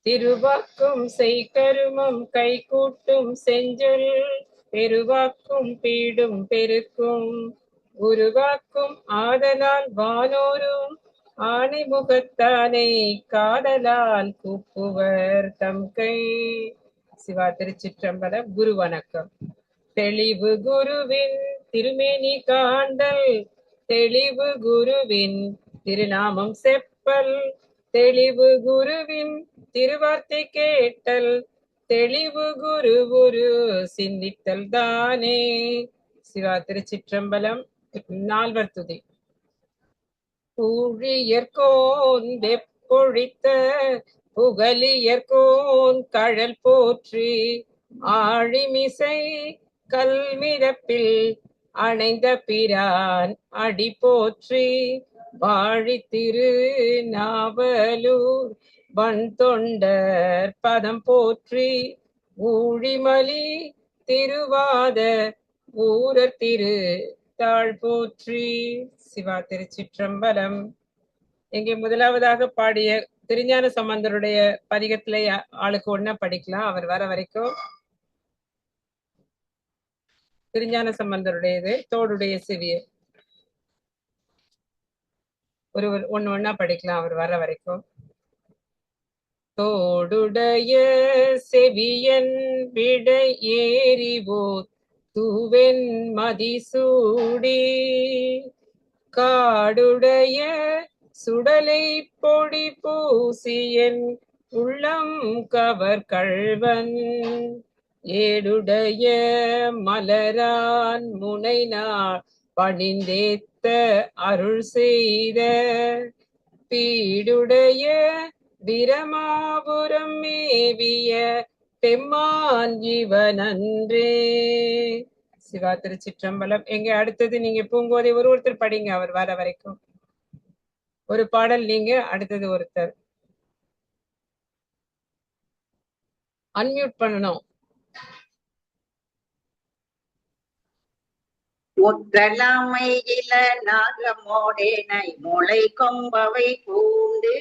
திருவாக்கும் செய்கருமம் கைகூட்டும் செஞ்சொல் பெருவாக்கும் பீடும் பெருக்கும் உருவாக்கும் ஆதலால் வானோரும் ஆணை முகத்தானை காதலால் கூப்புவர் தம் கை. சிவா திருச்சிற்றம்பலம். குரு வணக்கம். தெளிவு குருவின் திருமேனி காண்டல், தெளிவு குருவின் திருநாமம் செப்பல், தெளிவு குருவின் திருவார்த்தை கேட்டல், தெளிவு குரு குரு சிந்தித்தல் தானே. சிவா திருச்சிற்றம்பலம். நால்வர் துதி. ஊழியர்கோன் வெப்பொழித்த புகலியர்கோன் கழல் போற்றி, ஆழிமிசை கல்மிரப்பில் அணைந்த பிரான் அடி போற்றி, வாழி திரு நாவலூர் வன் தொண்டர் பதம் போற்றி, ஊழிமலி திருவாத ஊரர் திரு தாழ் போற்றி. சிவா திருச்சிற்றம்பலம். இங்கே முதலாவதாக பாடிய திருஞான சம்பந்தருடைய பதிகத்திலே ஆளுக்கு ஒண்ணா படிக்கலாம். அவர் வர வரைக்கும் திருஞான சம்பந்தருடையது தோடுடைய சிவிய ஒண்ணா படிக்கலாம் அவர் வர வரைக்கும். தோடுடைய செவியன் விடை ஏறிவோர் தூவென் மதிசூடி, காடுடைய சுடலை பொடி பூசியன் உள்ளம் கவர் கள்வன், ஏடுடைய மலரான் முனைநாள் பணிந்தேத்த அருள் செய்த, பீடுடைய பிரமாபுரம் மேவிய பெம்மான் இவனன்றே. சிவா திருச்சிற்றம்பலம். எங்க அடுத்தது நீங்க பூங்கோதை ஒருத்தர் படிங்க அவர் வர வரைக்கும். ஒரு பாடல் நீங்க, அடுத்தது ஒருத்தர். அன்மியூட் பண்ணணும். முற்றலாமையில நாகமோடேனை முளை கொம்பவை பூண்டு,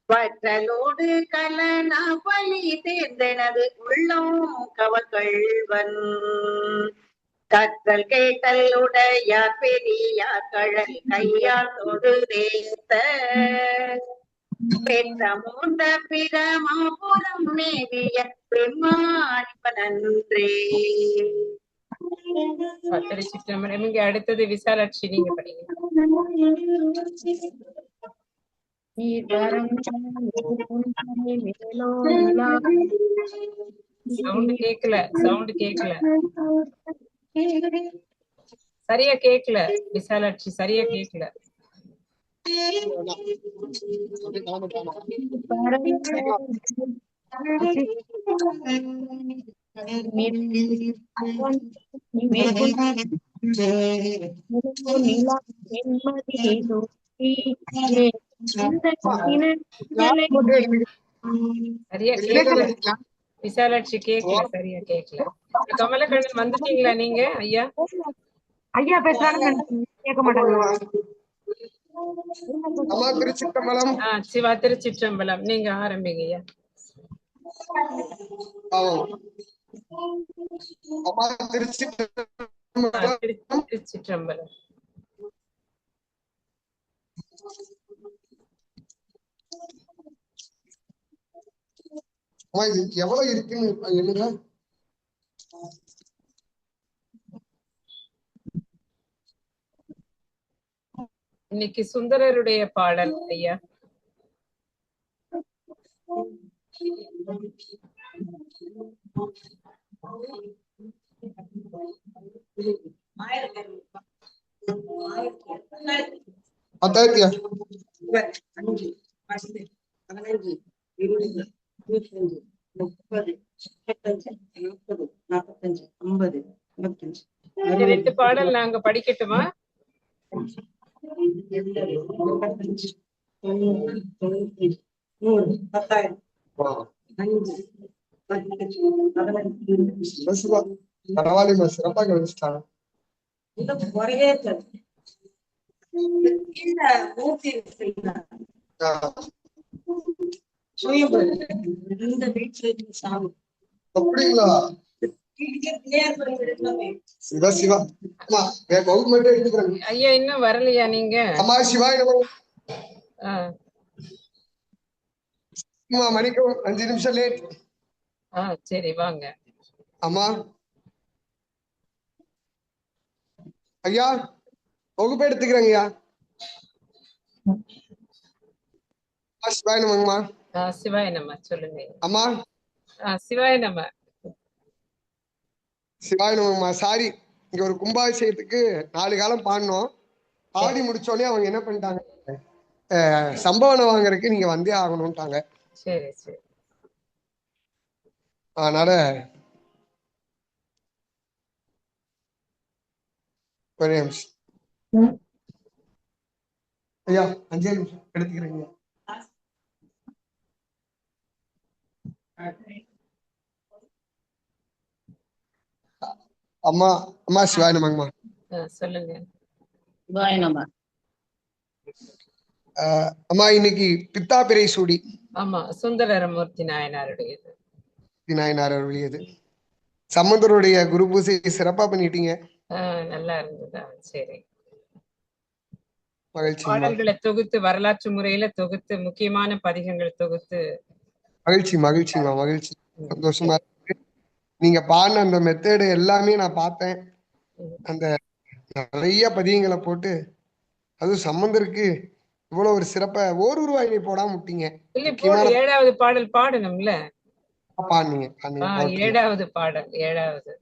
வற்றலோடு கலனா பலி தேர்ந்தனது உள்ளம் கவர்கள்வன், கற்றல் கேட்டல் உடையார் பெரியார் கழல் கையால் தொழுதேத்த, பெற்ற மூன்ற பிரமாபுரம் மேவிய பெம்மானிப்பனன்றே. இங்க அடுத்தது விசாலாட்சி நீங்க படிங்க. சவுண்ட் கேக்கல, சவுண்ட் கேக்கல, சரியா கேக்கல விசாலாட்சி, சரியா கேக்கல. சரியா கேக்கல விசாலாட்சி, கேக்கல, சரியா கேக்கல. கமலக்கண்ணன் வந்துட்டீங்களா நீங்க? ஐயா ஐயா பேசுறாங்க, கேட்க மாட்டாங்க. சிவா திருச்சிற்றம்பலம். நீங்க ஆரம்பிங்க ஐயா. திருச்சிற்றம்பலம். எவ்வளவு இருக்குன்னு எழுதுங்க. இன்னைக்கு சுந்தரருடைய பாடல் ஐயா. ரெண்டு பாடல் நாங்க படிக்கட்டுமா? பரவாயில்ல, சிறப்பாக கவனிச்சிட்டாங்க. அப்படிங்களா? சிவா சிவா. அம்மா என் பவுல் மட்டும் எடுத்துக்கிறேன். ஐயா இன்னும் வரலையா நீங்க? அம்மா சிவாய நம. ஆ, அம்மா மணிக்கும் 5 நிமிஷம் லேட். ஆ, சரி வாங்க. அம்மா ஐயா வகுப்பு எடுத்துக்கிறேங்க ஐயா. சிவாய நமங்கம்மா. சிவாய நம சொல்லுங்க. அம்மா சிவாய நம. சிவாய நமங்கம்மா. சாரி, இங்க ஒரு கும்பாபிஷேகத்துக்கு 4 காலம் பாடினோம். பாடி முடிச்சோடனே அவங்க என்ன பண்ணிட்டாங்க, சம்பவனை வாங்குறதுக்கு நீங்க வந்தே ஆகணும்ட்டாங்க. சரி சரி. அதனால ஒரே நிமிஷம் ஐயா, 5 நிமிஷம் எடுத்துக்கிறீங்க. அம்மா அம்மா சிவாய நமங்கம்மா. சொல்லுங்க. அம்மா இன்னைக்கு பித்தா பிறை சூடி. ஆமா, சுந்தரமூர்த்தி நாயனாருடையது. நாயனார் அருளியது. சம்பந்தருடைய குரு பூசை சிறப்பா பண்ணிட்டீங்க. நல்லா இருந்ததா? சரி. மகிழ்ச்சி. பாடல்களை தொகுத்து வரலாற்று முறையில தொகுத்து முக்கியமான பதிகங்கள் தொகுத்து. மகிழ்ச்சி மகிழ்ச்சிமா மகிழ்ச்சி. சந்தோஷமா இருக்கு. நீங்க பாடின அந்த மெத்தேடு எல்லாமே நான் பார்த்தேன். அந்த நிறைய பதியங்களை போட்டு, அதுவும் சம்பந்தருக்கு இவ்வளவு ஒரு சிறப்பா ஓரூர்வாயினை போடாம விட்டீங்க. இல்ல, 7வது பாடல் பாடணும்ல. பாடுனீங்க. 7வது பாடல் 7வது.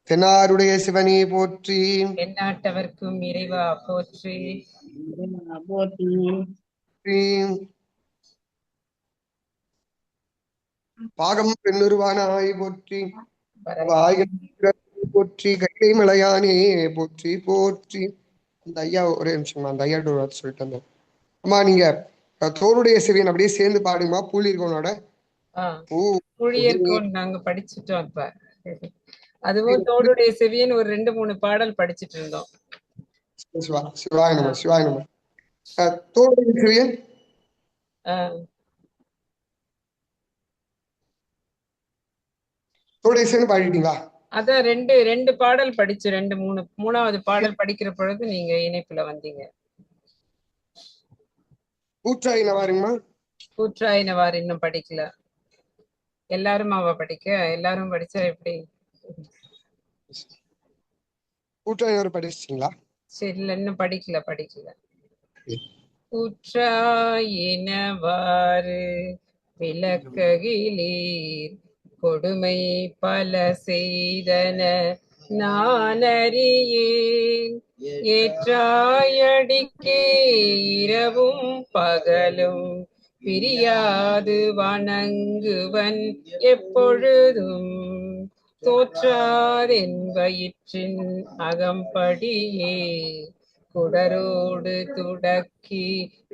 தென்னாருடைய சிவனே போற்றி, எந்நாட்டவர்க்கும் இறைவா போற்றி. பாகம் பெண்ணுருவானாய் போற்றி, போற்றி, கைகை மலையானே போற்றி போற்றி. அந்த ஐயா ஒரே நிமிஷம், அந்த ஐயா சொல்லிட்டு வந்தேன். அம்மா நீங்க தோளுடைய சிவியன் அப்படியே சேர்ந்து பாடுங்கம்மா. பூலிருக்கோனோட புழியர்கோன் நாங்க படிச்சுட்டோம். இப்ப அதுவும் தோளுடைய செவியன் ஒரு 2-3 பாடல் படிச்சுட்டு இருந்தோம். சிவாய நம சிவாய நம. தோளுடைய சிவியன் தோளுடைய சிவியன் பாடிட்டீங்களா? அதான் 2 பாடல் படிச்சு 3வது பாடல் படிக்கிற பொழுது நீங்க இணைப்புல வந்தீங்க. கூற்றாயினவாருங்கம்மா. கூற்றாயினவாறு இன்னும் படிக்கல. எல்லாரும் அவ படிக்க, எல்லாரும் படிச்சா எப்படி? கூற்றாயினவாறு படிச்சிட்டீங்களா? சரி, இல்ல இன்னும் படிக்கல. கூற்றாயினவாறு விளக்ககிலீர் கொடுமை பல செய்தன நான் அறியேன். ஏற்றாயடிக்கே இரவும் பகலும் பிரியாது வணங்குவன் எப்பொழுதும். தோற்றாதென் வயிற்றின் அகம்படியே குடரோடு துடக்கி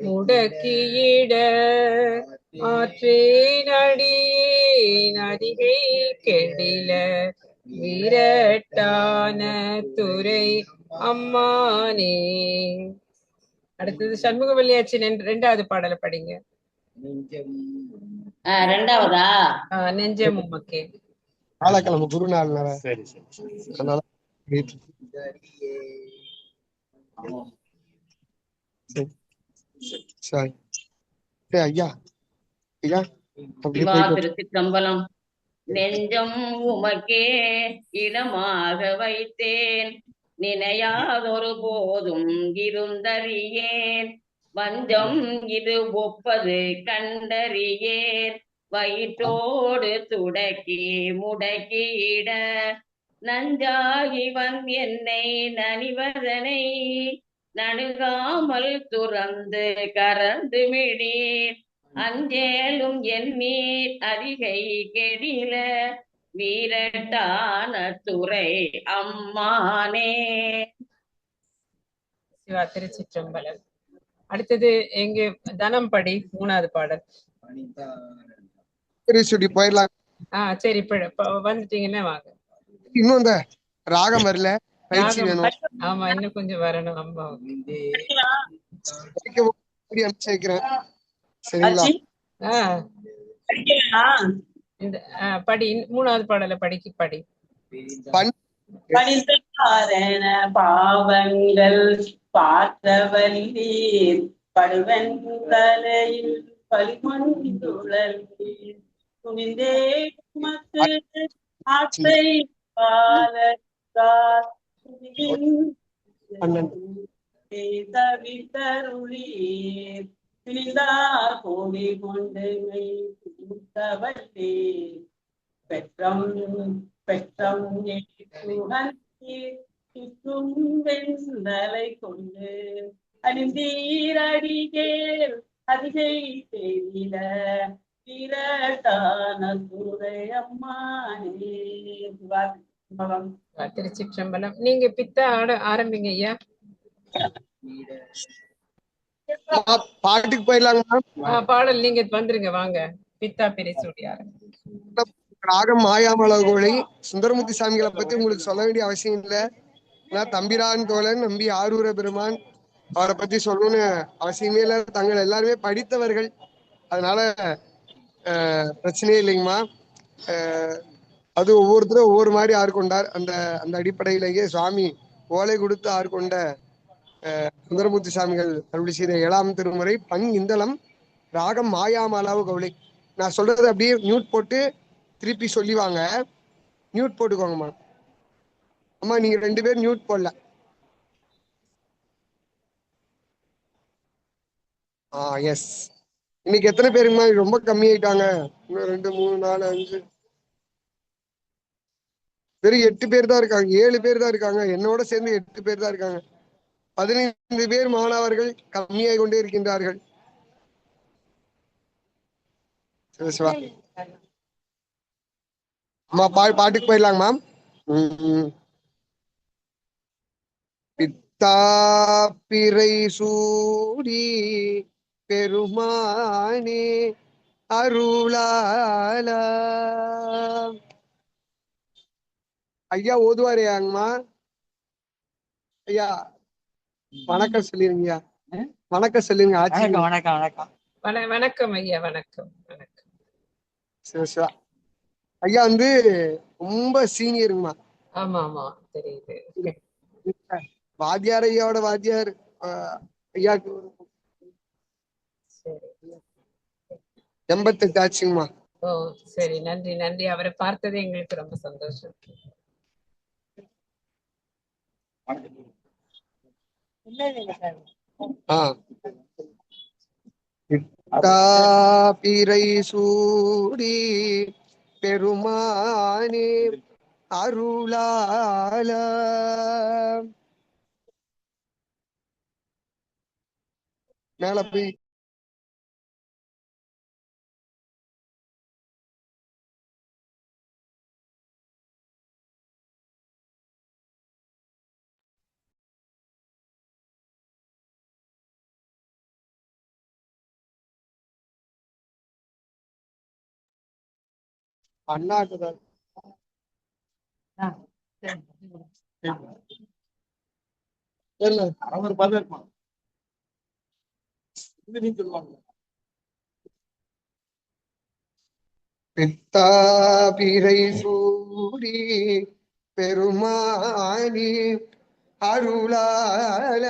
முடக்கியிட ஆற்றேன் அடியேன் அதிகை கெடில விரட்டான துறை அம்மானே. அடுத்தது சண்முகவல்லியாச்சின் 2வது பாடலை படிங்க. 2வதா? நெஞ்சம் உமக்கே. வியாழக்கிழமை குருநாள்னால அதனால ஐயா ஐயா திருச்சிற்றம்பலம். நெஞ்சம் உமக்கே இடமாக வைத்தேன், நினையாதொரு போதும் இருந்தறியேன். வஞ்சம் இது ஒப்பது கண்டறியேன், வயிற்றோடு துடக்கி முடக்கிட நஞ்சாகி என்னை நனிவதனை நணுகாமல் துறந்து கறந்து மிடீர். அஞ்சேலும் என் நீர் அதிகை கெடில வீரட்டான துறை அம்மானே. சிவா திருச்சிற்றம்பலம். அடுத்தது எங்க தனம் படி 3வது பாடல். போயிடலாம். சரி, வந்துட்டீங்கன்னா வாங்க. இன்னும் இந்த ராகம் வரல, பயிற்சி வேணும். ஆமா, இன்னும் கொஞ்சம் வரணும். அம்மா சரிங்களா? ஆஹ் படிக்கலாம். இந்த படி மூணாவது பாடலை படி. பண் பணித்தாரண பாவங்கள் பார்த்தவல்லீர் படுவன் தலையில் பலிமொன்றுழல்வீர் துணிந்தே உமக்கு ஆசை பாலக்கார் தவித்தருளீர் திணிந்தார் கோடி கொண்டு மெய்த்தவல்லீர் பெற்றம் பெற்றம் சுற்றும் வெண்தலை கொண்டு அணிந்தீரடிகேல் அதிகை செய்த திரட்டான துறை அம்மானே. திருச்சிற்றம்பலம். நீங்க பித்தா ஆரம்பிங்க ஐயா. பாட்டுக்கு போயிடலாங்களா? பாடல் நீங்க வந்துருங்க, வாங்க. பித்தா பிரிசூடி ஆரம்பிங்க. ராகம் மாயாமலகோழி. சுந்தரமூர்த்தி சாமிகளை பத்தி உங்களுக்கு சொல்ல வேண்டிய அவசியம் இல்லை. நான் தம்பிரான் தோழன் நம்பி ஆரூர பெருமான் அவரை பத்தி சொல்லணும்னு அவசியமே இல்லை. தங்கள் எல்லாருமே படித்தவர்கள், அதனால பிரச்சனையே இல்லைங்கம்மா. அது ஒவ்வொருத்தரும் ஒவ்வொரு மாதிரி ஆட்கொண்டார். அந்த அந்த அடிப்படையிலேயே சுவாமி ஓலை கொடுத்து ஆட்கொண்ட சுந்தரமூர்த்தி சாமிகள் அருளி செய்த 7ஆம் திருமுறை பண் இந்தளம் ராகம் மாயாமலாவு கவுளை. நான் சொல்றது அப்படியே மியூட் போட்டு திருப்பி சொல்லிவாங்க. மியூட் போட்டுக்கோங்கம்மா. அம்மா நீங்க 2 பேர் மியூட் போடல. எஸ். இன்னைக்கு எத்தனை பேருங்கம்மா? ரொம்ப கம்மி ஆயிட்டாங்க. இன்னும் 2 3 4 5 வெறும் 8 பேர் தான் இருக்காங்க. 7 பேர் தான் இருக்காங்க. என்னோட சேர்ந்து 8 பேர் தான் இருக்காங்க. 15 பேர் மாணவர்கள் கம்மியாகி கொண்டே இருக்கின்றார்கள். அம்மா பாட்டுக்கு போயிடலாங்க மேம். பித்தா பிறை சூடி பெருமானே அருளால. ஐயா ஓதுவாரியாங்கம்மா. ஐயா வணக்கம் சொல்லிருங்க. வணக்கம் சொல்லுங்க. வணக்கம் வணக்கம் வணக்கம் ஐயா. வணக்கம் வணக்கம். சிவா ஐயா வந்து ரொம்ப சீனியருங்கம்மா. ஆமா ஆமா தெரியுது. வாத்தியார் ஐயாவோட வாத்தியார் ஐயாக்கு 88 ஆச்சுங்கம்மா. ஓ சரி, நன்றி நன்றி. அவரை பார்த்ததே எங்களுக்கு ரொம்ப சந்தோஷம். பிறை சூடி பெருமானே அருளால. மேல போய் அண்ணாக்குதான் அவர் பதில் பித்தா பிறை சூடி பெருமானி அருளால.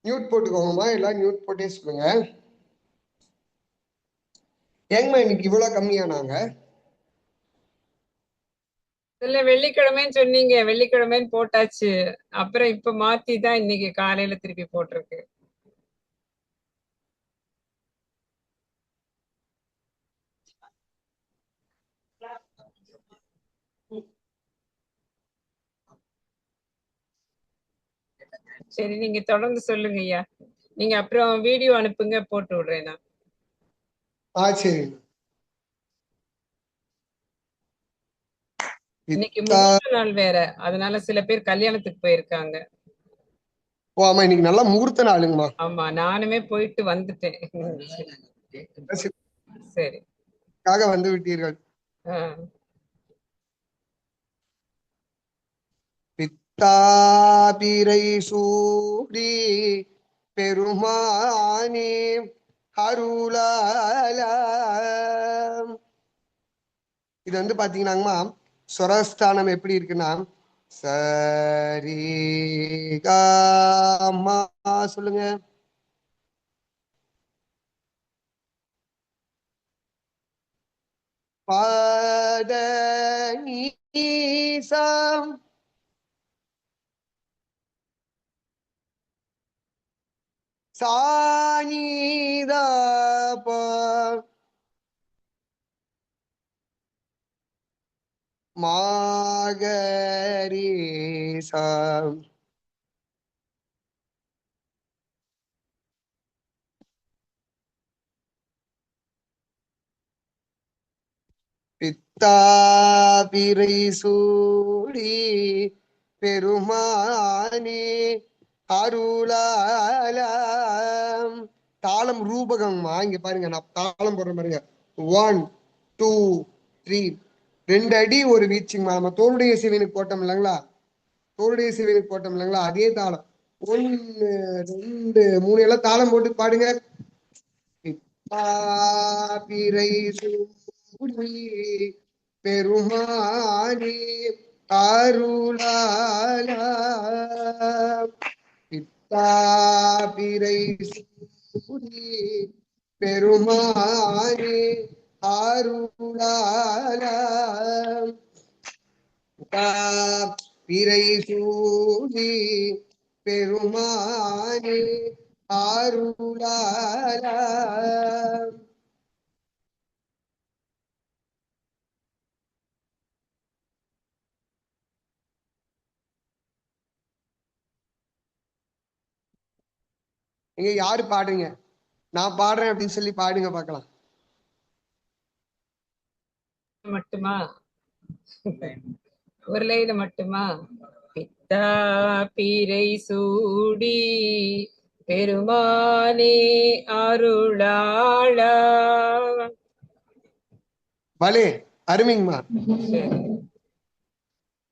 மியூட் போட்டுக்கோங்கம்மா. எல்லாம் மியூட் போட்டே சொல்லுங்க. ஏங்கம்மா இன்னைக்கு இவ்வளவு கம்மியானாங்க? இல்ல, வெள்ளிக்கிழமைன்னு சொன்னீங்க, வெள்ளிக்கிழமைன்னு போட்டாச்சு. அப்புறம் இப்ப மாத்தி தான் இன்னைக்கு காலையில திருப்பி போட்டிருக்கு. சரி, நீங்க தொடர்ந்து சொல்லுங்க ஐயா. நீங்க அப்புறம் வீடியோ அனுப்புங்க, போட்டு விடுறேன் நான். சரி. இன்னைக்கு முகூர்த்த நாள் வேற, அதனால சில பேர் கல்யாணத்துக்கு போயிருக்காங்க. ஓ ஆமா, இன்னைக்கு நல்லா முகூர்த்த நாளுங்கம்மா. ஆமா, நானுமே போயிட்டு வந்துட்டேன். சரி, வந்து விட்டீர்கள். பித்தா பிறை சூடி பெருமானே அருளாலாம். இது வந்து பாத்தீங்கன்னா ஸ்வரஸ்தானம் எப்படி இருக்குன்னா சரி கா சொல்லுங்க. பாத நீசம் சானிதப மாகரீசம். பித்தாபிரை சூடி பெருமானே அருளாலாம். தாளம் ரூபகம்மா. இங்க பாருங்க, நான் தாளம் போடுற பாருங்க. 1 2 3 2 அடி ஒரு வீச்சுங்கம்மா. நம்ம தோளுடைய சிவனுக்கு போட்டோம் இல்லைங்களா, தோளுடைய சிவனுக்கு போட்டோம் இல்லைங்களா, அதே தாளம். 1 2 3 எல்லாம் தாளம் போட்டு பாடுங்க. பிறை சூடி பெருமானே அருளாலாம். பிறை சூடி பெருமானே அருளாலாம். பிறை சூடி பெருமானே அருளாலாம். நீங்க யாரு பாடுங்க? நான் பாடுறேன் அப்படின்னு சொல்லி பாடுங்க பார்க்கலாம். மட்டுமா? ஒரு லைன் மட்டுமா? பித்தா பீரை சூடி பெருமானே அருளாளா. பலே, அருமைங்கம்மா.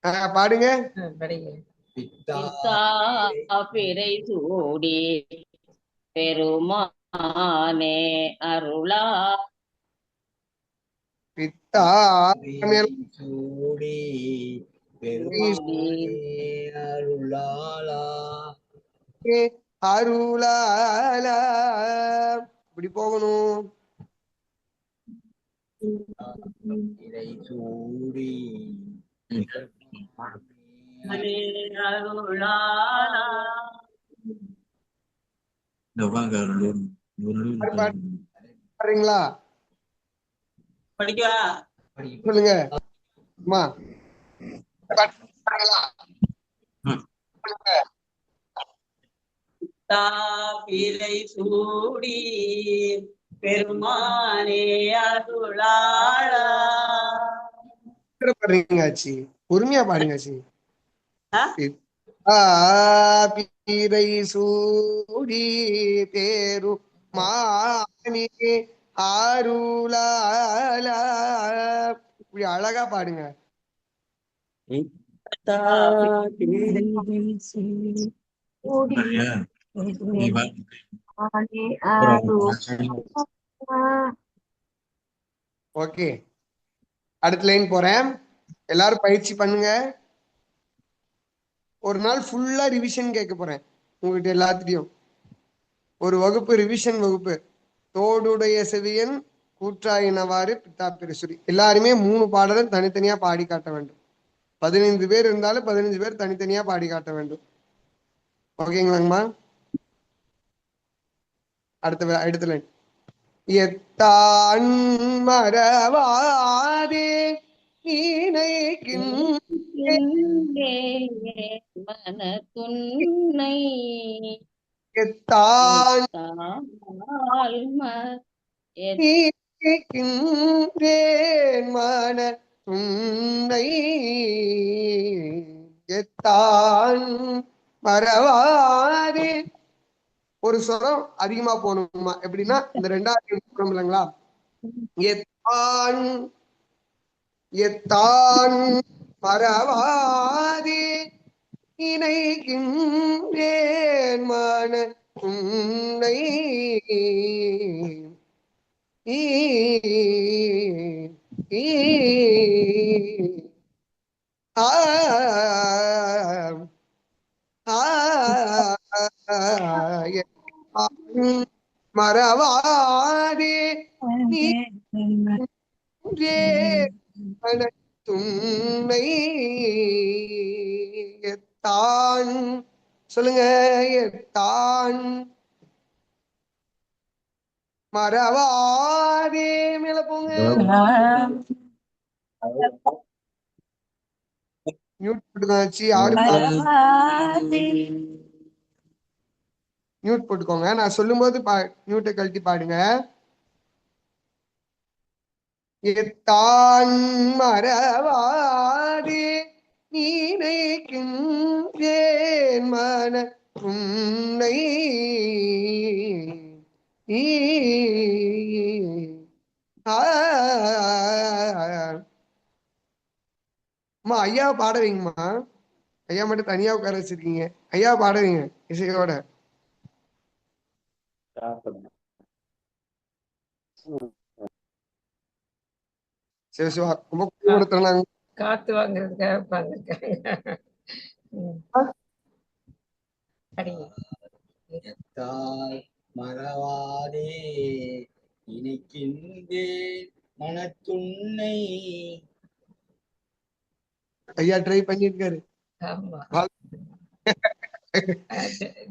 சரி, பாடுங்க. படிங்க. பிறை சூடி பெருமானே அருளா. பித்தா சூடி பெருமானே அருளாளா. அருளாலா. இப்படி போகணும். இறை சூடி அருளாளா. பாடுறீங்களா? படிக்கவா? சொல்லுங்க அம்மா. பாடுறீங்களா? பிறை சூடி பெருமானே அருளாளா. பாடுறீங்க ஆச்சி, பொறுமையா பாடுங்க ஆச்சி. பிறை சூடி பெருமானே அருளாலா. இப்படி அழகா பாடுங்க. ஓகே, அடுத்த லைன் போறேன். எல்லாரும் பயிற்சி பண்ணுங்க. ஒரு நாள் ஃபுல்லா ரிவிஷன் கேட்க போறேன் உங்ககிட்ட எல்லாத்திலையும். ஒரு வகுப்பு ரிவிஷன் வகுப்பு. தோடுடைய செவியன் கூற்றாயினவாறு பித்தா பெருசுரி. எல்லாருமே 3 பாடலும் தனித்தனியா பாடி காட்ட வேண்டும். 15 பேர் இருந்தாலும் 15 பேர் தனித்தனியா பாடி காட்ட வேண்டும். ஓகேங்களாங்கம்மா? அடுத்த லைன். எத்தான் மறவாதே மனத்துன்னை எத்தான் மன துன்னை எத்தான் மறவாதே. ஒரு சொரம் அதிகமா போகணுமா? எப்படின்னா இந்த 2வது சொல்றோம் இல்லைங்களா, எத்தான் எத்தான் மறவாதே இணைகின்றேன் மன உன்னை. ஈ ஈ ஆ மறவாதே நீங்கே துணை எத்தான் சொல்லுங்க எத்தான் மறவாதே மேல போங்க மியூட் போட்டுக்காச்சு யாரும் மியூட் போட்டுக்கோங்க நான் சொல்லும் போது மியூட்டை கழட்டி பாடுங்க எத்தான் மறவாதே நீனைக்கின்றேன் மன உன்னை அம்மா ஐயா பாட வைங்கம்மா ஐயா மட்டும் தனியா உட்கார வச்சிருக்கீங்க ஐயா பாட வைங்க இசையோட சிவசிவா ரொம்ப கூடுதலாங்க காத்து வாங்குறதுக்காக உட்கார்ந்துருக்காங்க. படிங்க. எத்தால் மறவாதே நினைக்கின்றேன் மனத்துன்னை. ஐயா ட்ரை பண்ணிருக்காரு. ஆமா.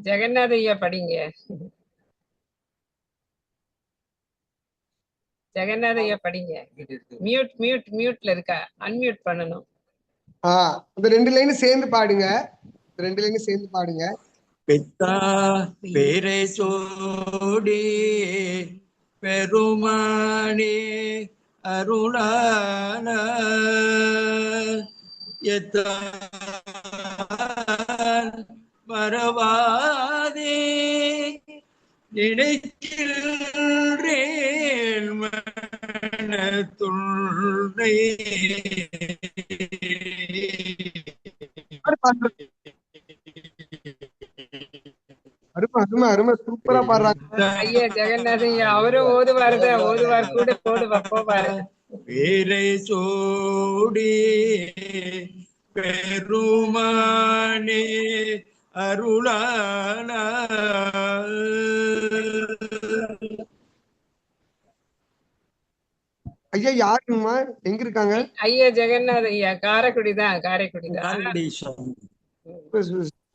ஜெகநாத ஐயா படிங்க. ஜெகநாத ஐயா படிங்க. மியூட்ல இருக்கா, அன்மியூட் பண்ணணும். அந்த 2 லைன் சேர்ந்து பாடுங்க. 2 லைன் சேர்ந்து பாடுங்க. பெத்தா பேரை சோடி பெருமானே அருளான எத்தான் மறவாதே நினைக்கின்றேன் மனத்துன்னை. அருமை அருமை சூப்பரா பாடுறாங்க ஐயா ஜெகநாத ஐயா. அவரும் ஓதுவார் கூட போவாரு. பேரை சோடி பெருமானே அருளான ஐயா யாருங்கம்மா எங்க இருக்காங்க? ஐயா ஜெகநாத ஐயா காரைக்குடி தான்.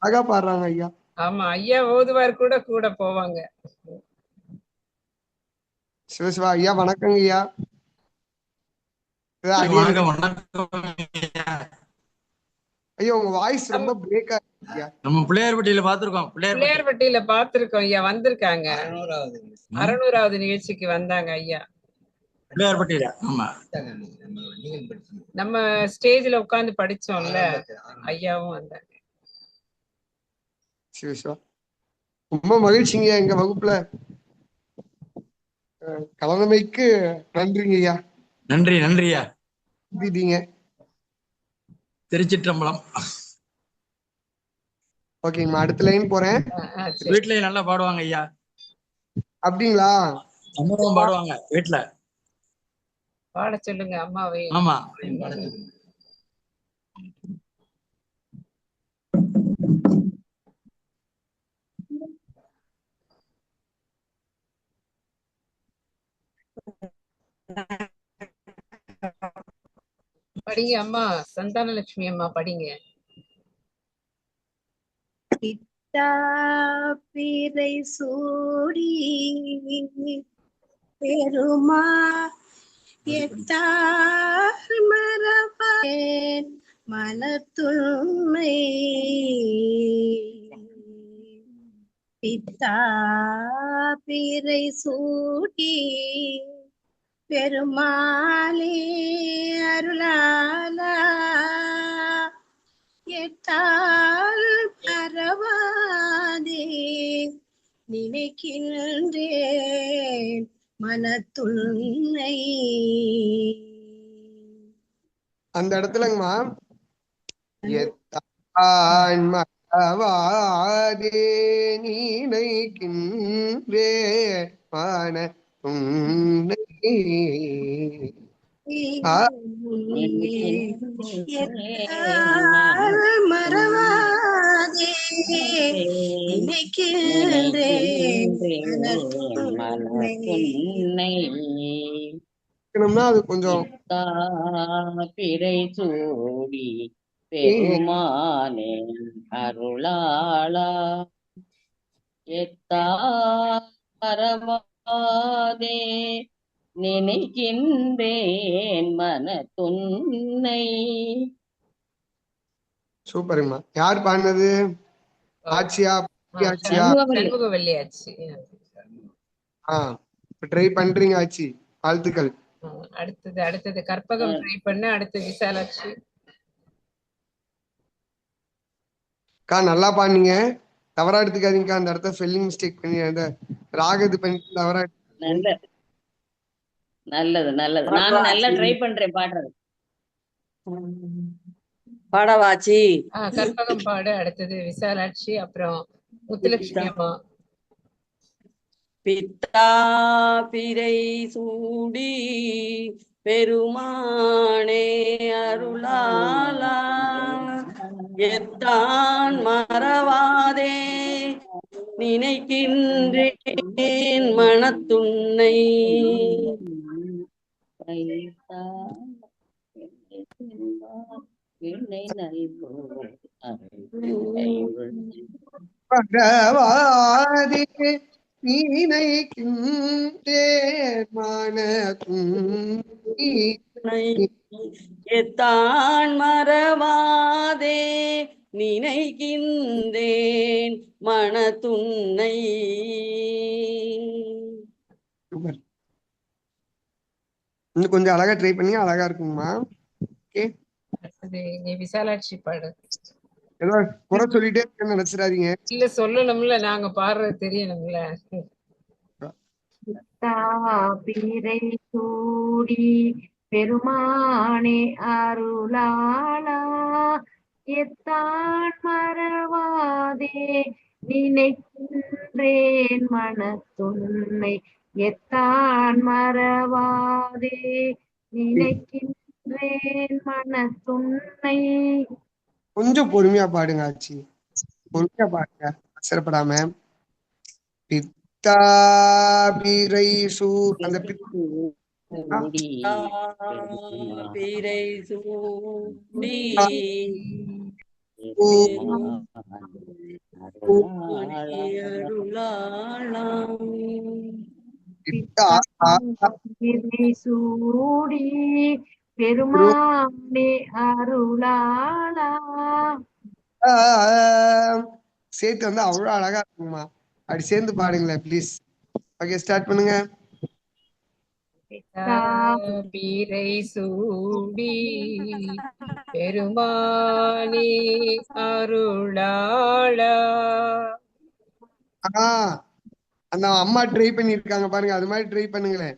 அழகா பாடுறாங்க ஐயா. ஆமா ஐயா ஓதுவார் கூட போவாங்க. சிவசிவா ஐயா வணக்கங்க ஐயா. ஐயா உங்க வாய்ஸ் ரொம்ப பிரேக் ஆகுது. நம்ம பிள்ளையார்பட்டியில பாத்துருக்கோம். பிள்ளையார்பட்டியில பாத்துருக்கோம் ஐயா. வந்திருக்காங்க 600வது நிகழ்ச்சிக்கு வந்தாங்க ஐயா. பிள்ளையார்பட்டியில ஆமா நம்ம ஸ்டேஜ்ல உட்கார்ந்து படிச்சோம்ல, ஐயாவும் வந்தாங்க. சிவசிவா ரொம்ப மகிழ்ச்சிங்க எங்க வகுப்புல கலந்தமைக்கு நன்றிங்க ஐயா. நன்றியா. திருச்சிற்றம்பலம். ஓகேங்கம்மா அடுத்த லைன் போறேன். வீட்லயே நல்லா பாடுவாங்க ஐயா. அப்படிங்களா? அம்மாவும் பாடுவாங்க வீட்டுல. பாட சொல்லுங்க அம்மாவை. ஆமா படிங்க அம்மா. சந்தானலட்சுமி அம்மா படிங்க. பித்தா பிறை சூடி பெருமா எத்தார் மரபேன் மனத்துண்மை பித்தா பிறை சூடி பெருமாளே அருளாலா எட்டால் பரவாதே நினைக்கின்றேன் மனத்துன்னை. அந்த இடத்துலங்கம்மா எத்தான் மறவாதே நினைக்கின்றேன் மனத்துன்னை எத்தால் மறவாதே நினைக்கின்றேன் மனத்துன்னை. மனத்துன்னை அது கொஞ்சம் பிறை சூடி பெருமானே அருளாளா பரவாதே நினைக்கின்றேன் மனத்துன்னை. சூப்பர்மா. யார் பாடினது? ஆச்சியா ஆச்சியா? சண்முகவல்லி ஆச்சு. ட்ரை பண்றீங்க ஆச்சி, வாழ்த்துக்கள். அடுத்தது கற்பகம் ட்ரை பண்ண. அடுத்து விசாலாட்சி. அக்கா நல்லா பாடுனீங்க, தவறா எடுத்துக்காதீங்கக்கா. அந்த இடத்த ஸ்பெல்லிங் மிஸ்டேக் பண்ணி அந்த ராகது பண்ணி தவறா. நல்லது நல்லது. நான் நல்லா ட்ரை பண்றேன் பாடுறது. பாடவாச்சி. கற்பகம் பாடு. அடுத்தது விசாலாட்சி, அப்புறம் முத்துலட்சுமி அம்மா. பித்தா பிறை சூடி பெருமானே அருளாளா எத்தான் மறவாதே நினைக்கின்றேன் மனத்துன்னை. பகவாதே நினைக்கின்றேன் மனத்துன்னை எத்தான் மறவாதே நினைக்கின்றேன் மனத்துன்னை. இன்னும் கொஞ்சம் அழகா ட்ரை பண்ணி அழகா இருக்குங்கம்மா. ஓகே, அடுத்தது நீ விசாலாட்சி பாடு. ஏதோ குறை சொல்லிட்டே இருக்கேன்னு நினைச்சிடாதீங்க. இல்ல சொல்லணும்ல, நாங்க பாடுறது தெரியணும்ல. பிறை சூடி பெருமானே அருளாளா எத்தான் மறவாதே நினைக்கின்றேன் மனத்துன்னை. எத்தான் மறவாதே நினைக்கின்றேன் மனத்துன்னை. கொஞ்சம் பொறுமையா பாடுங்க ஆச்சி, பொறுமையா பாடுங்க, அவசரப்படாம. பித்தா பிறை சூ அந்த பிறை சூடி பிறை சூடி பெருமானே அருளாளா. சேர்த்து வந்து அவ்வளவு அழகா இருக்குமா. அப்படி சேர்ந்து பாடுங்களேன் ப்ளீஸ். ஓகே, ஸ்டார்ட் பண்ணுங்க. பிறை சூடி பெருமானே அருளாளா. அந்த அம்மா ட்ரை பண்ணிருக்காங்க பாருங்க, அது மாதிரி ட்ரை பண்ணுங்களேன்.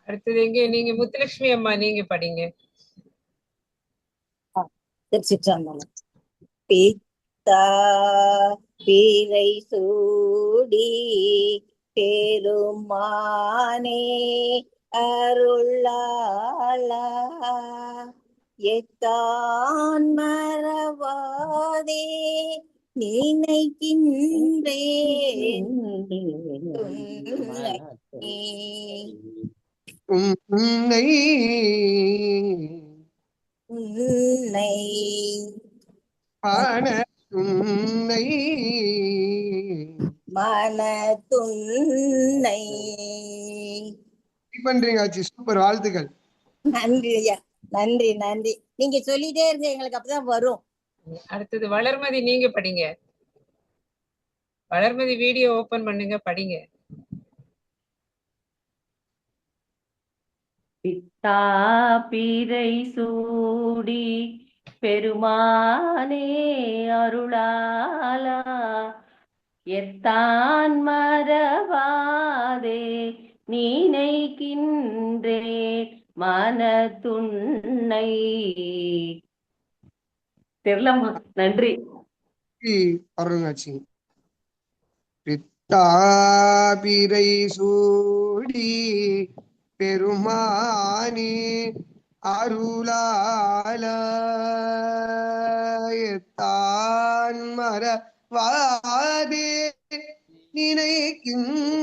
அடுத்தது எங்க நீங்க முத்துலட்சுமி அம்மா, நீங்க படிங்க. பித்தா பிறை சூடி பெருமானே அருளாளா எத்தான் மறவாதே நினைக்கின்றேன் உன்னை மனத்துன்னை மனத்துன்னை. பண்றீங்க ஆச்சி, சூப்பர், வாழ்த்துக்கள். நன்றி ஐயா, நன்றி நன்றி. நீங்க சொல்லிட்டே இருங்க, எங்களுக்கு அப்பதான் வரும். அடுத்தது வளர்மதி, நீங்க படிங்க. வளர்மதி வீடியோ ஓபன் பண்ணுங்க, படிங்க. பித்தா பிறை சூடி பெருமானே அருளாளா எத்தான் மறவாதே நினைக்கின்றேன் மனத்துன்னை. தெரியலம்மா, நன்றி. அருங்காட்சி. பித்தா பிறை சூடி பெருமானி அருளாலயத்தான் மறவாதே நினைக்கின்றேன்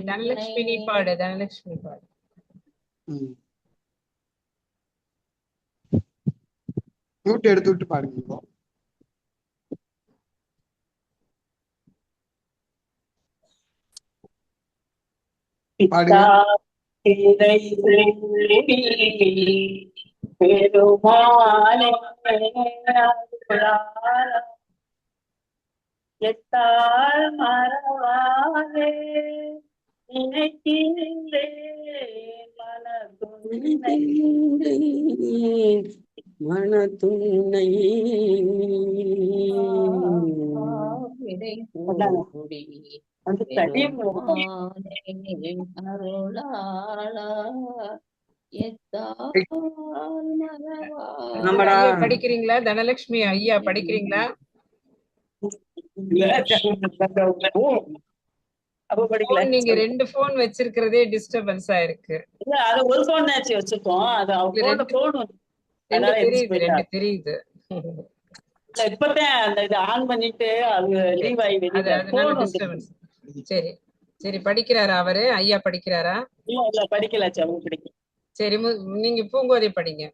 தனலட்சுமி நீ பாடு, தனலட்சுமி பாடு. மியூட் எடுத்து விட்டு பாடுங்க. பாடுங்க. பெருமானே எத்தால் மறவாதே நினைக்கின்றேன் மனத்துன்னை ஐயா படிக்கிறீங்களா? தனலட்சுமி ஐயா படிக்கிறீங்களா? நீங்க 2 போன் வச்சிருக்கிறதே டிஸ்டர்பன்ஸா இருக்கு. அது ஒரு போன் வச்சிருக்கோம். அது அவங்க போன் ரெண்டு தெரியுது. இப்பதான் அந்த இது ஆன் பண்ணிட்டு அது லீவ் ஆகி டிஸ்டர்பன்ஸ். சரி சரி, படிக்கிறாரா அவரு? ஐயா படிக்கிறாரா? இல்ல படிக்கல. சரி, நீங்க பூங்கோதை படிங்க.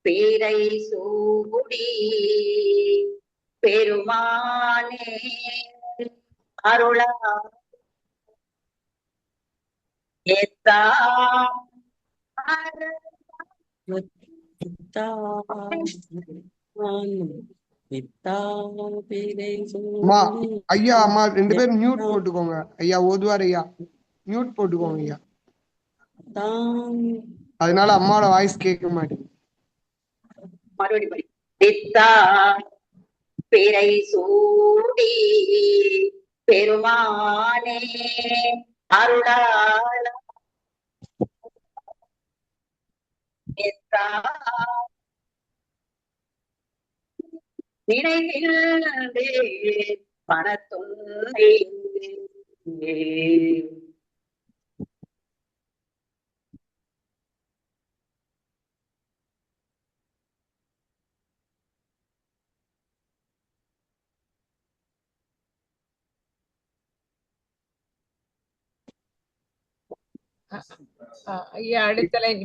பேரை சூடி பெருமானே அருளா ஐயா அம்மா 2 பேரும் மியூட் போட்டுக்கோங்க. ஐயா ஓதுவார் ஐயா மியூட் போட்டுக்கோங்க ஐயா. அதனால அம்மாவோட வாய்ஸ் கேட்க மாட்டேங்குது. மறுபடி பேரை சூடி பெருமானே அருளால நினைவில்லை மனத்துன்னை ஐயா அடுத்த லைன்.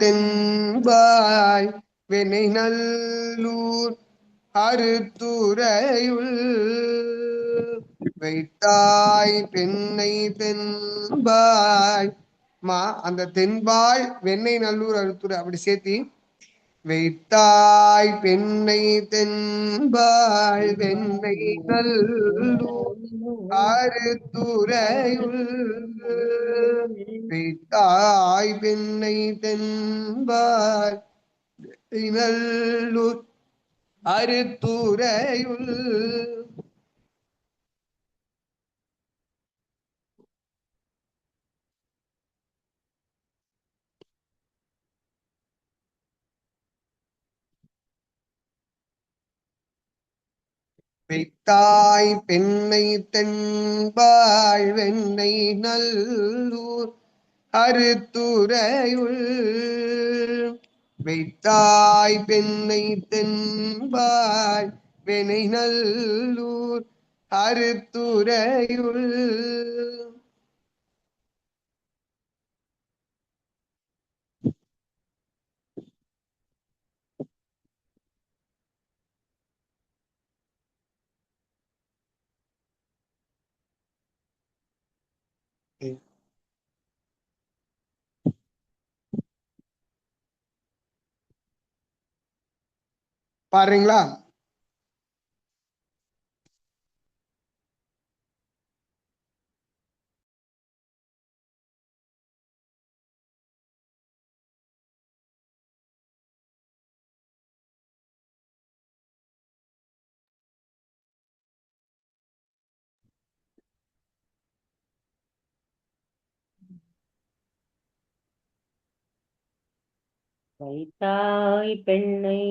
தென்பாய் வெண்ணை நல்லூர் அறுத்துறையுள் வைத்தாய் பெண்ணை தென்பாய் அந்த தென்பாய் வெண்ணை நல்லூர் அறுத்துறை அப்படி சேர்த்தி வைத்தாய் பெண்ணை தென்பாய் வெண்ணை நல்லூர் அறுத்துறையுள் வைத்தாய் பெண்ணை தென்பாய் நல்லூர் அறுத்துறையுள் வைத்தாய் பெண்ணை தென்பாய் வெண்ணை நல்லூர் அறுத்துறையுள் வைத்தாய் பெண்ணை தென்பாய் வெண்ணை நல்லூர் அறுத்துறையுள் பாருங்களா? வைத்தாய் பெண்ணை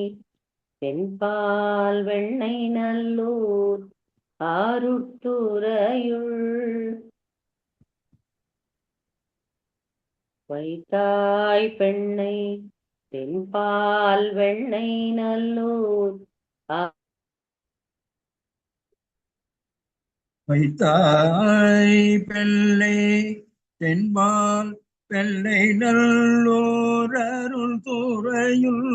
தென்பால் வெண்ணை நல்லூர் ஆருட்டுறையுள் வைத்தாய் பெண்ணை தென்பால் வெண்ணை நல்லூர் வைத்தாய் பெள்ளை தென்பால் வெள்ளை நல்லோர் அருள் துறையுள்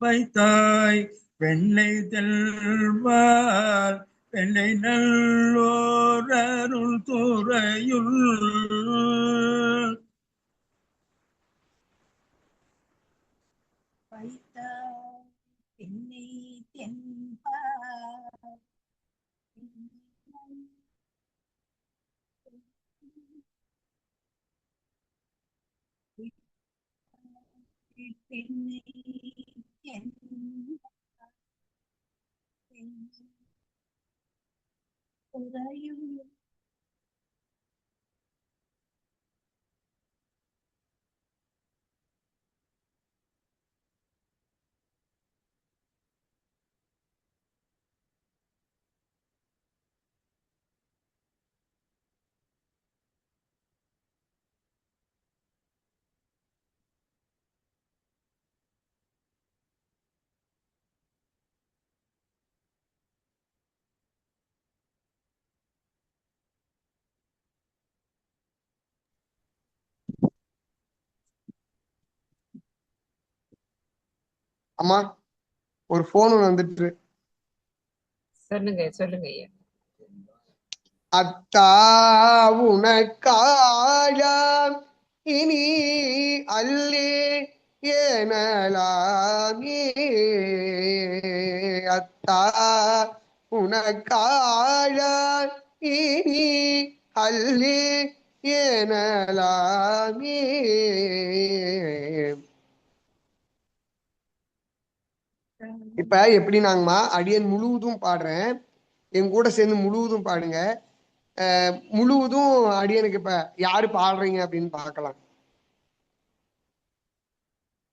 வைத்தாய் வெள்ளை தென்பால் வெள்ளை நல்லோர் அருள் துறையுள் வைத்தாய் பெண்ணை தென்பால் பெண்ணை உறையுள் அம்மா ஒரு போன் ஒண்ணு வந்துட்டு. சொல்லுங்க சொல்லுங்க ஐயா. அத்தா உனக்காயாம் இனி அல்லே எனலாமே அத்தா உனக்காயாம் இனி அல்லே எனலாமே இப்ப எப்படினாங்கம்மா அடியன் முழுவதும் பாடுறேன், என் கூட சேர்ந்து முழுவதும் பாடுங்க. முழுவதும் அடியனுக்கு இப்ப யாரு பாடுறீங்க அப்படின்னு பார்க்கலாம்.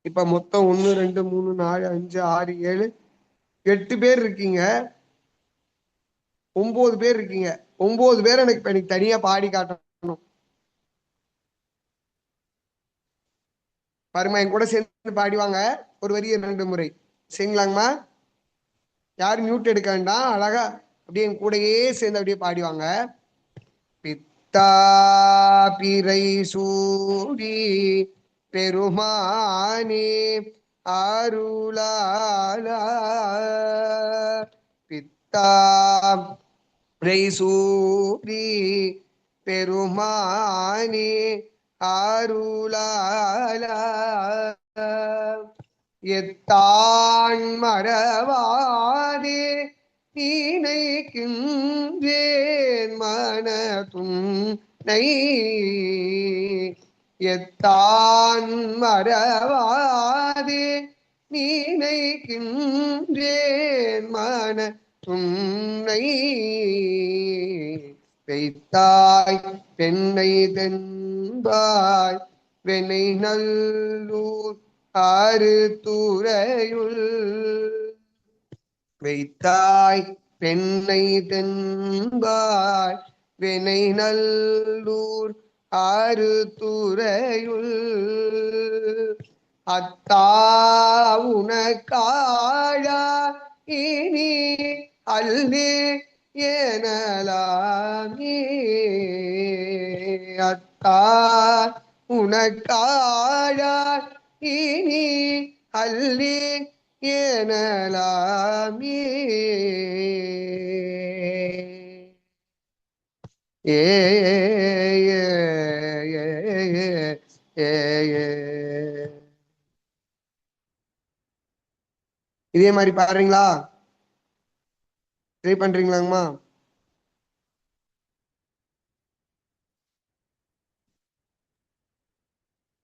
இப்ப மொத்தம் 1 2 3 4 5 6 7 8 பேர் இருக்கீங்க, 9 பேர் இருக்கீங்க. 9 பேர் எனக்கு தனியா பாடி காட்டணும். பாருமா, என் கூட சேர்ந்து பாடிவாங்க ஒரு வரி 2 முறை. சரிங்களாங்கம்மா? யாரும் மியூட் எடுக்க வேண்டாம், அழகா அப்படியே என் கூடயே சேர்ந்து அப்படியே பாடிவாங்க. பித்தா பிறை சூடி பெருமானே அருளாலா பித்தா பிறை சூடி பெருமானே அருளாலா எத்தான் மறவாதே நினைக்கின்றேன் மனதுன்னை எத்தான் மறவாதே நினைக்கின்றேன் மனதுன்னை வைத்தாய் பெண்ணை தென்பாய் வெண்ணை நல்லூர் ஆறு துறையுள் வைத்தாய் பெண்ணை தென்பாய் வெண்ணை நல்லூர் ஆறு துறையுள் அத்தா உனக்காழா இனி அல்லே எனலாமே அத்தா உனக்காழா இனி அல்லே எனலாமே ஏ இதே மாதிரி பாடுறீங்களா? ட்ரை பண்றீங்களாங்கம்மா?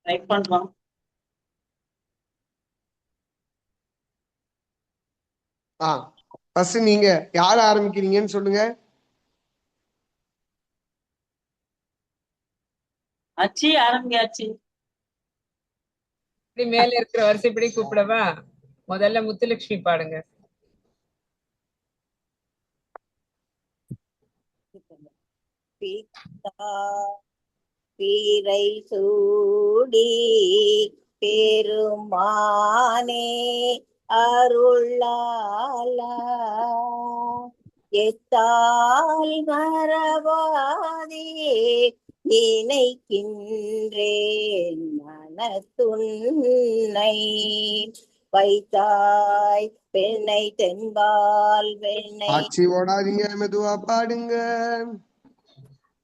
ட்ரை பண்றோம். ஃபர்ஸ்ட் நீங்க யார் ஆரம்பிக்கிறீங்கன்னு சொல்லுங்க. அச்சி ஆரம்பியாச்சு. இப்படி மேல இருக்கிற வரிசைப்படி கூப்பிடவா? முதல்ல முத்துலட்சுமி பாடுங்க. பித்தா பீரை சூடி பெருமானே அருளாலா எத்தால் மறவாதே நினைக்கின்றேன் மனத்துன்னை வைத்தாய் பெண்ணை தென்பால் வெண்ணை ஆட்சி ஓடாதீங்க, மெதுவா பாடுங்க.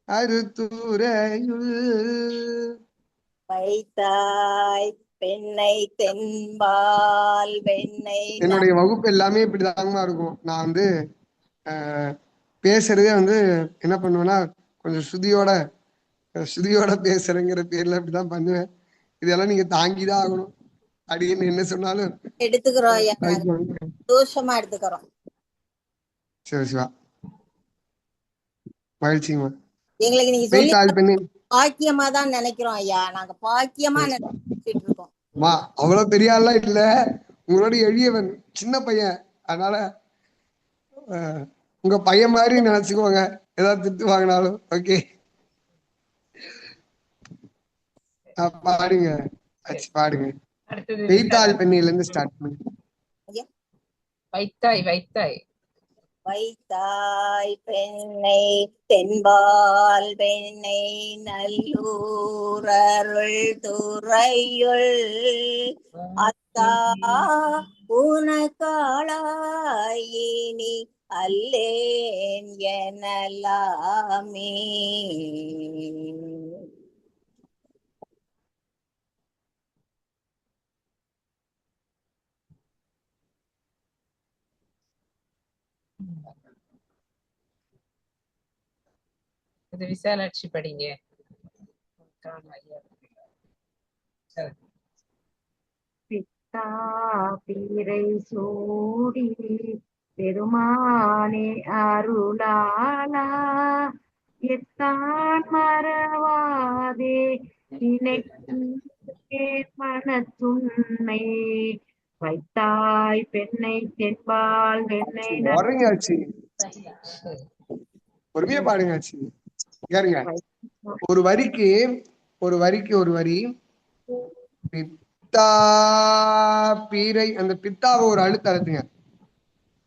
அருத்துறையுள் வைத்தாய் பெண்ணை தென்பால் வெண்ணை என்னுடைய வகுப்பு எல்லாமே இப்படிதாங்கமா இருக்கும். நான் வந்து பேசுறதே வந்து என்ன பண்ணுவேன்னா கொஞ்சம் சுதியோட பேசுறேங்கிற பேர்ல இப்படிதான் பண்ணுவேன். இதெல்லாம் நீங்க தாங்கிதான் ஆகணும். அப்படின்னு என்ன சொன்னாலும் எடுத்துக்கிறோம் ஐயா, சந்தோஷமா எடுத்துக்கிறோம். சரி சிவா, மகிழ்ச்சிங்கம்மா. எங்களுக்கு நீங்க சொல்லி பாக்கியமா தான் நினைக்கிறோம் ஐயா. நாங்க பாக்கியமா நினைச்சிட்டு இருக்கோம். அவ்வளவு பெரிய ஆள்லாம் இல்ல, உங்களோட எளியவன், சின்ன பையன். அதனால உங்க பையன் மாதிரி நினைச்சுக்கோங்க. ஏதாவது திட்டு வாங்கினாலும் ஓகே. பாடுங்க பாடுங்க. வைத்தாள் பெண்ணில இருந்து ஸ்டார்ட் பண்ணு. வைத்தாய் வைத்தாய் வைத்தாய் பெண்ணை தென்பால் பெண்ணை நல்லூர் அருள் துறையுள் அத்தா உனக்காளாயினி அல்லேன் எனலாமே. இது விசாலாட்சி படிங்க. பித்தா பீரை சூடி பெருமானே அருளாலா எத்தான் மறவாதே நினைக்கின்றேன் மனத்துன்னை வைத்தாய் பெண்ணை தென்பால் வெண்ணை உறங்காச்சு. பொறுமையா பாடுங்காச்சு. கேருங்க, ஒரு வரிக்கு ஒரு வரி. பித்தா பீரை, அந்த பித்தாவை ஒரு அழுத்த அழுத்துங்க.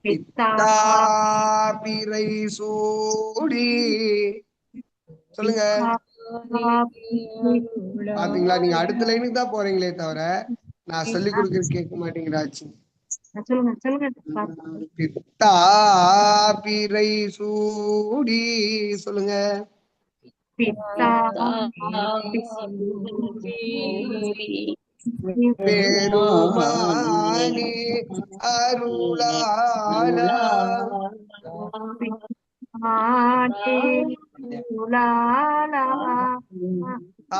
பித்தா பீரை சூடி சொல்லுங்க. பாத்தீங்களா, நீங்க அடுத்த லைனுக்கு தான் போறீங்களே தவிர நான் சொல்லி கொடுக்கறது கேட்க மாட்டேங்கிறாச்சு. பித்தா பீரை சூடி சொல்லுங்க. பெருமானே அருளாலா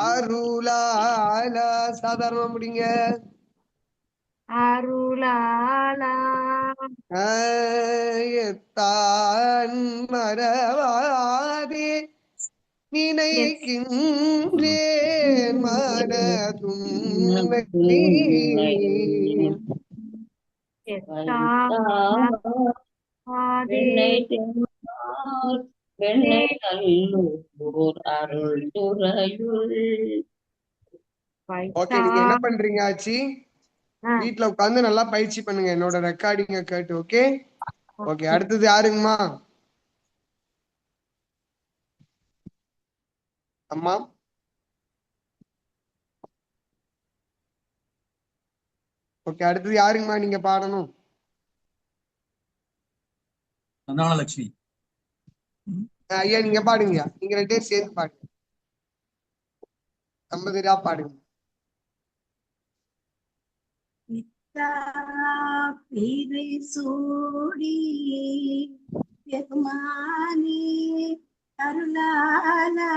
அருளாலா சாதாரணமா முடிங்க. அருளாலா எத்தான் மறவாதே நினைக்கின்றேன் மனதுன்னை வெண்ணை நல்லூர் அருள் துறையுள். ஓகே, நீங்க என்ன பண்றீங்க ஆச்சி? வீட்டுல உட்கார்ந்து நல்லா பயிற்சி பண்ணுங்க, என்னோட ரெக்கார்டிங்க கேட்டு. Okay okay. அடுத்தது யாருங்கம்மா? அம்மா ஓகே. அடுத்தது யாருங்கம்மா நீங்க பாடணும்? சந்தானலட்சுமி. ஐயா நீங்க பாடுங்க. நீங்க 2 பேரும் சேர்ந்து பாடுங்க. 50 ரூபா பாடுங்க. பீரை சூடி பெருமானே அருளாலா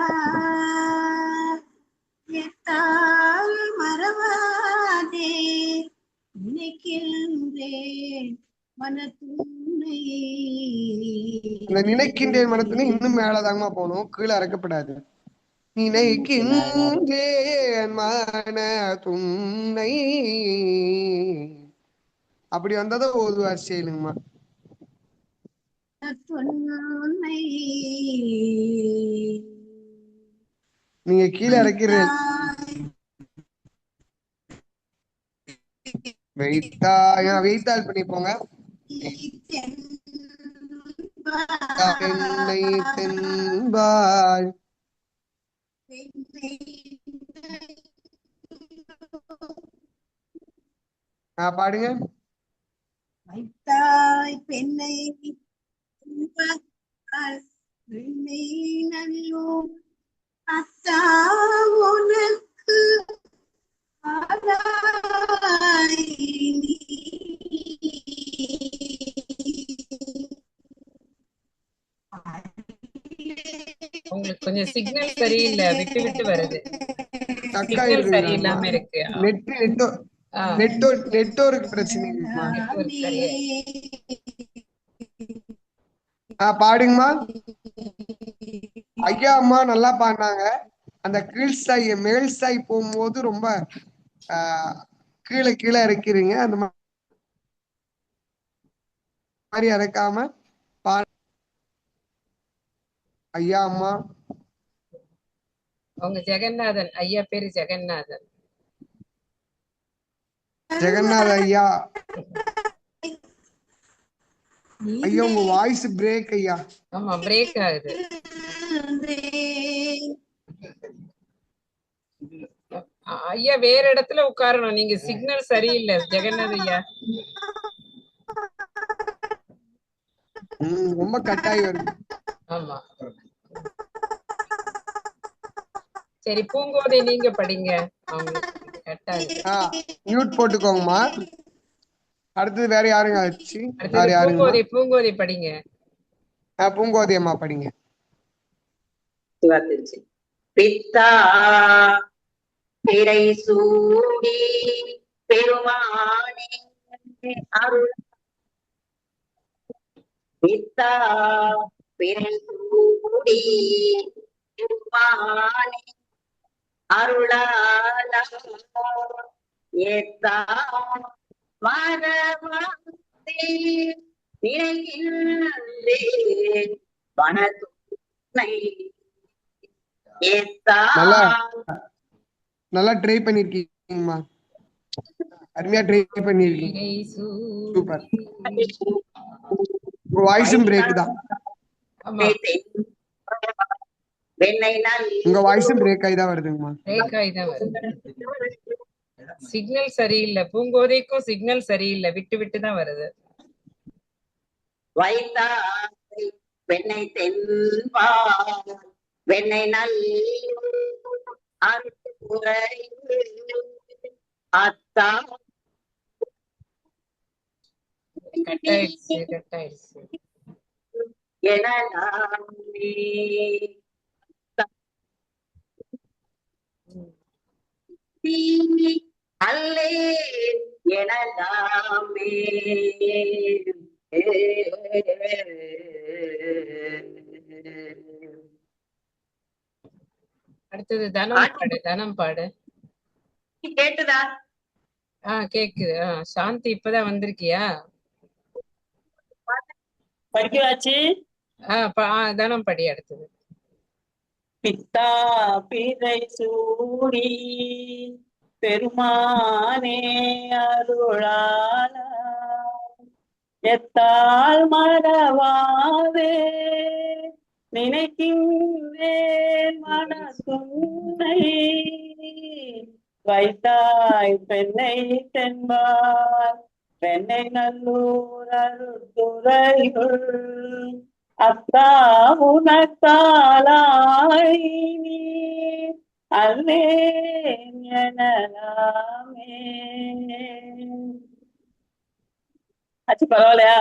எத்தால் மறவாதே நினைக்கின்றேன் மனத்துன்னை. இந்த நினைக்கின்றேன் மனத்துன்னு இன்னும் மேலதாங்கமா போகணும், கீழே இறக்கப்படாது. நினைக்கின்றேன் மன துன்னை. அப்படி வந்ததை ஓதுவார் செய்யலுங்கம்மா. துன்னை நீங்க கீழே இறக்கிறேன் வெயிட்டால் பண்ணி போங்க. பெண்ணை தென்பால் பாடுங்க. வைத்தாய் பெண்ணை பெண்ணை நல்லோ அத்தா உனக்கு ஆளாய் நீ. உங்களுக்கு கொஞ்சம் சிக்னல் சரியில்லை, விட்டு விட்டு வருது. சிக்னல் சரியில்லாம இருக்கு. நெட்வொர்க் பிரச்சனை. பாடுங்கம்மா. ஐயா அம்மா நல்லா பாடினாங்க. அந்த கீழ் சாய் மேல் சாய் போகும்போது ரொம்ப கீழே கீழே இறக்கிறீங்க. அந்த மாதிரி இறக்காம ஐயா அம்மா. உங்க ஜெகநாதன் ஐயா பேரு ஜெகநாதன். ஜெகநாத ஐயா. ஐயா உங்க வாய்ஸ் பிரேக் ஐயா. ஆமா பிரேக் ஆகுது. ஐயா வேற இடத்துல உட்காரணும், நீங்க சிக்னல் சரியில்லை ஜெகநாத் ஐயா. ரொம்ப கட்டாயி வருது. ஆமா சரி பூங்கோதை நீங்க படிங்க. மியூட் போட்டுக்கோங்கம்மா. அடுத்தது வேற யாருங்க ஆச்சு? பூங்கோதை படிங்க. பூங்கோதை அம்மா படிங்க. பித்தா பிறை சூடி பெருமானே அருள். பித்தா பிறை சூடி பெருமானே அருளால ஏத்தா மரவாதே நினைக்கின்றேன் வனத்துணை. நல்லா ட்ரை பண்ணிருக்கீங்கம்மா. அருமையா ட்ரை பண்ணிருக்கீங்க. சூப்பர். வாய்ஸும் பிரேக் தான். உங்க வாய்ஸும் பிரேக் ஆகி தான் வருதுங்கம்மா. பிரேக் ஆகி தான் வருது. சிக்னல் சரியில்லை. பூங்கோதைக்கும் சிக்னல் சரியில்லை, விட்டு விட்டு தான் வருது. வைத்தாய் பெண்ணை தென்பால் வெண்ணை நல் அத்தா. கட்டாயிடுச்சு எனலாமே அல்லே எனலாமே. அடுத்தது தனம் பாடு. கேட்டுதா? கேக்குது. சாந்தி இப்பதான் வந்திருக்கியா? படிக்கலாச்சு. தனம் படி. அடுத்தது பித்தா பிறை சூடி பெருமானே அருளால எத்தால் மறவாதே நினைக்கின்றேன் மனசுன்னை. வைத்தாய் பெண்ணை தென்பால் பெண்ணை நல்லூர் அருள்துறையுள் அத்தா உனக்காலாய் நீ அல்லேன் எனலாமே. ஆச்சு பரவாயில்லையா?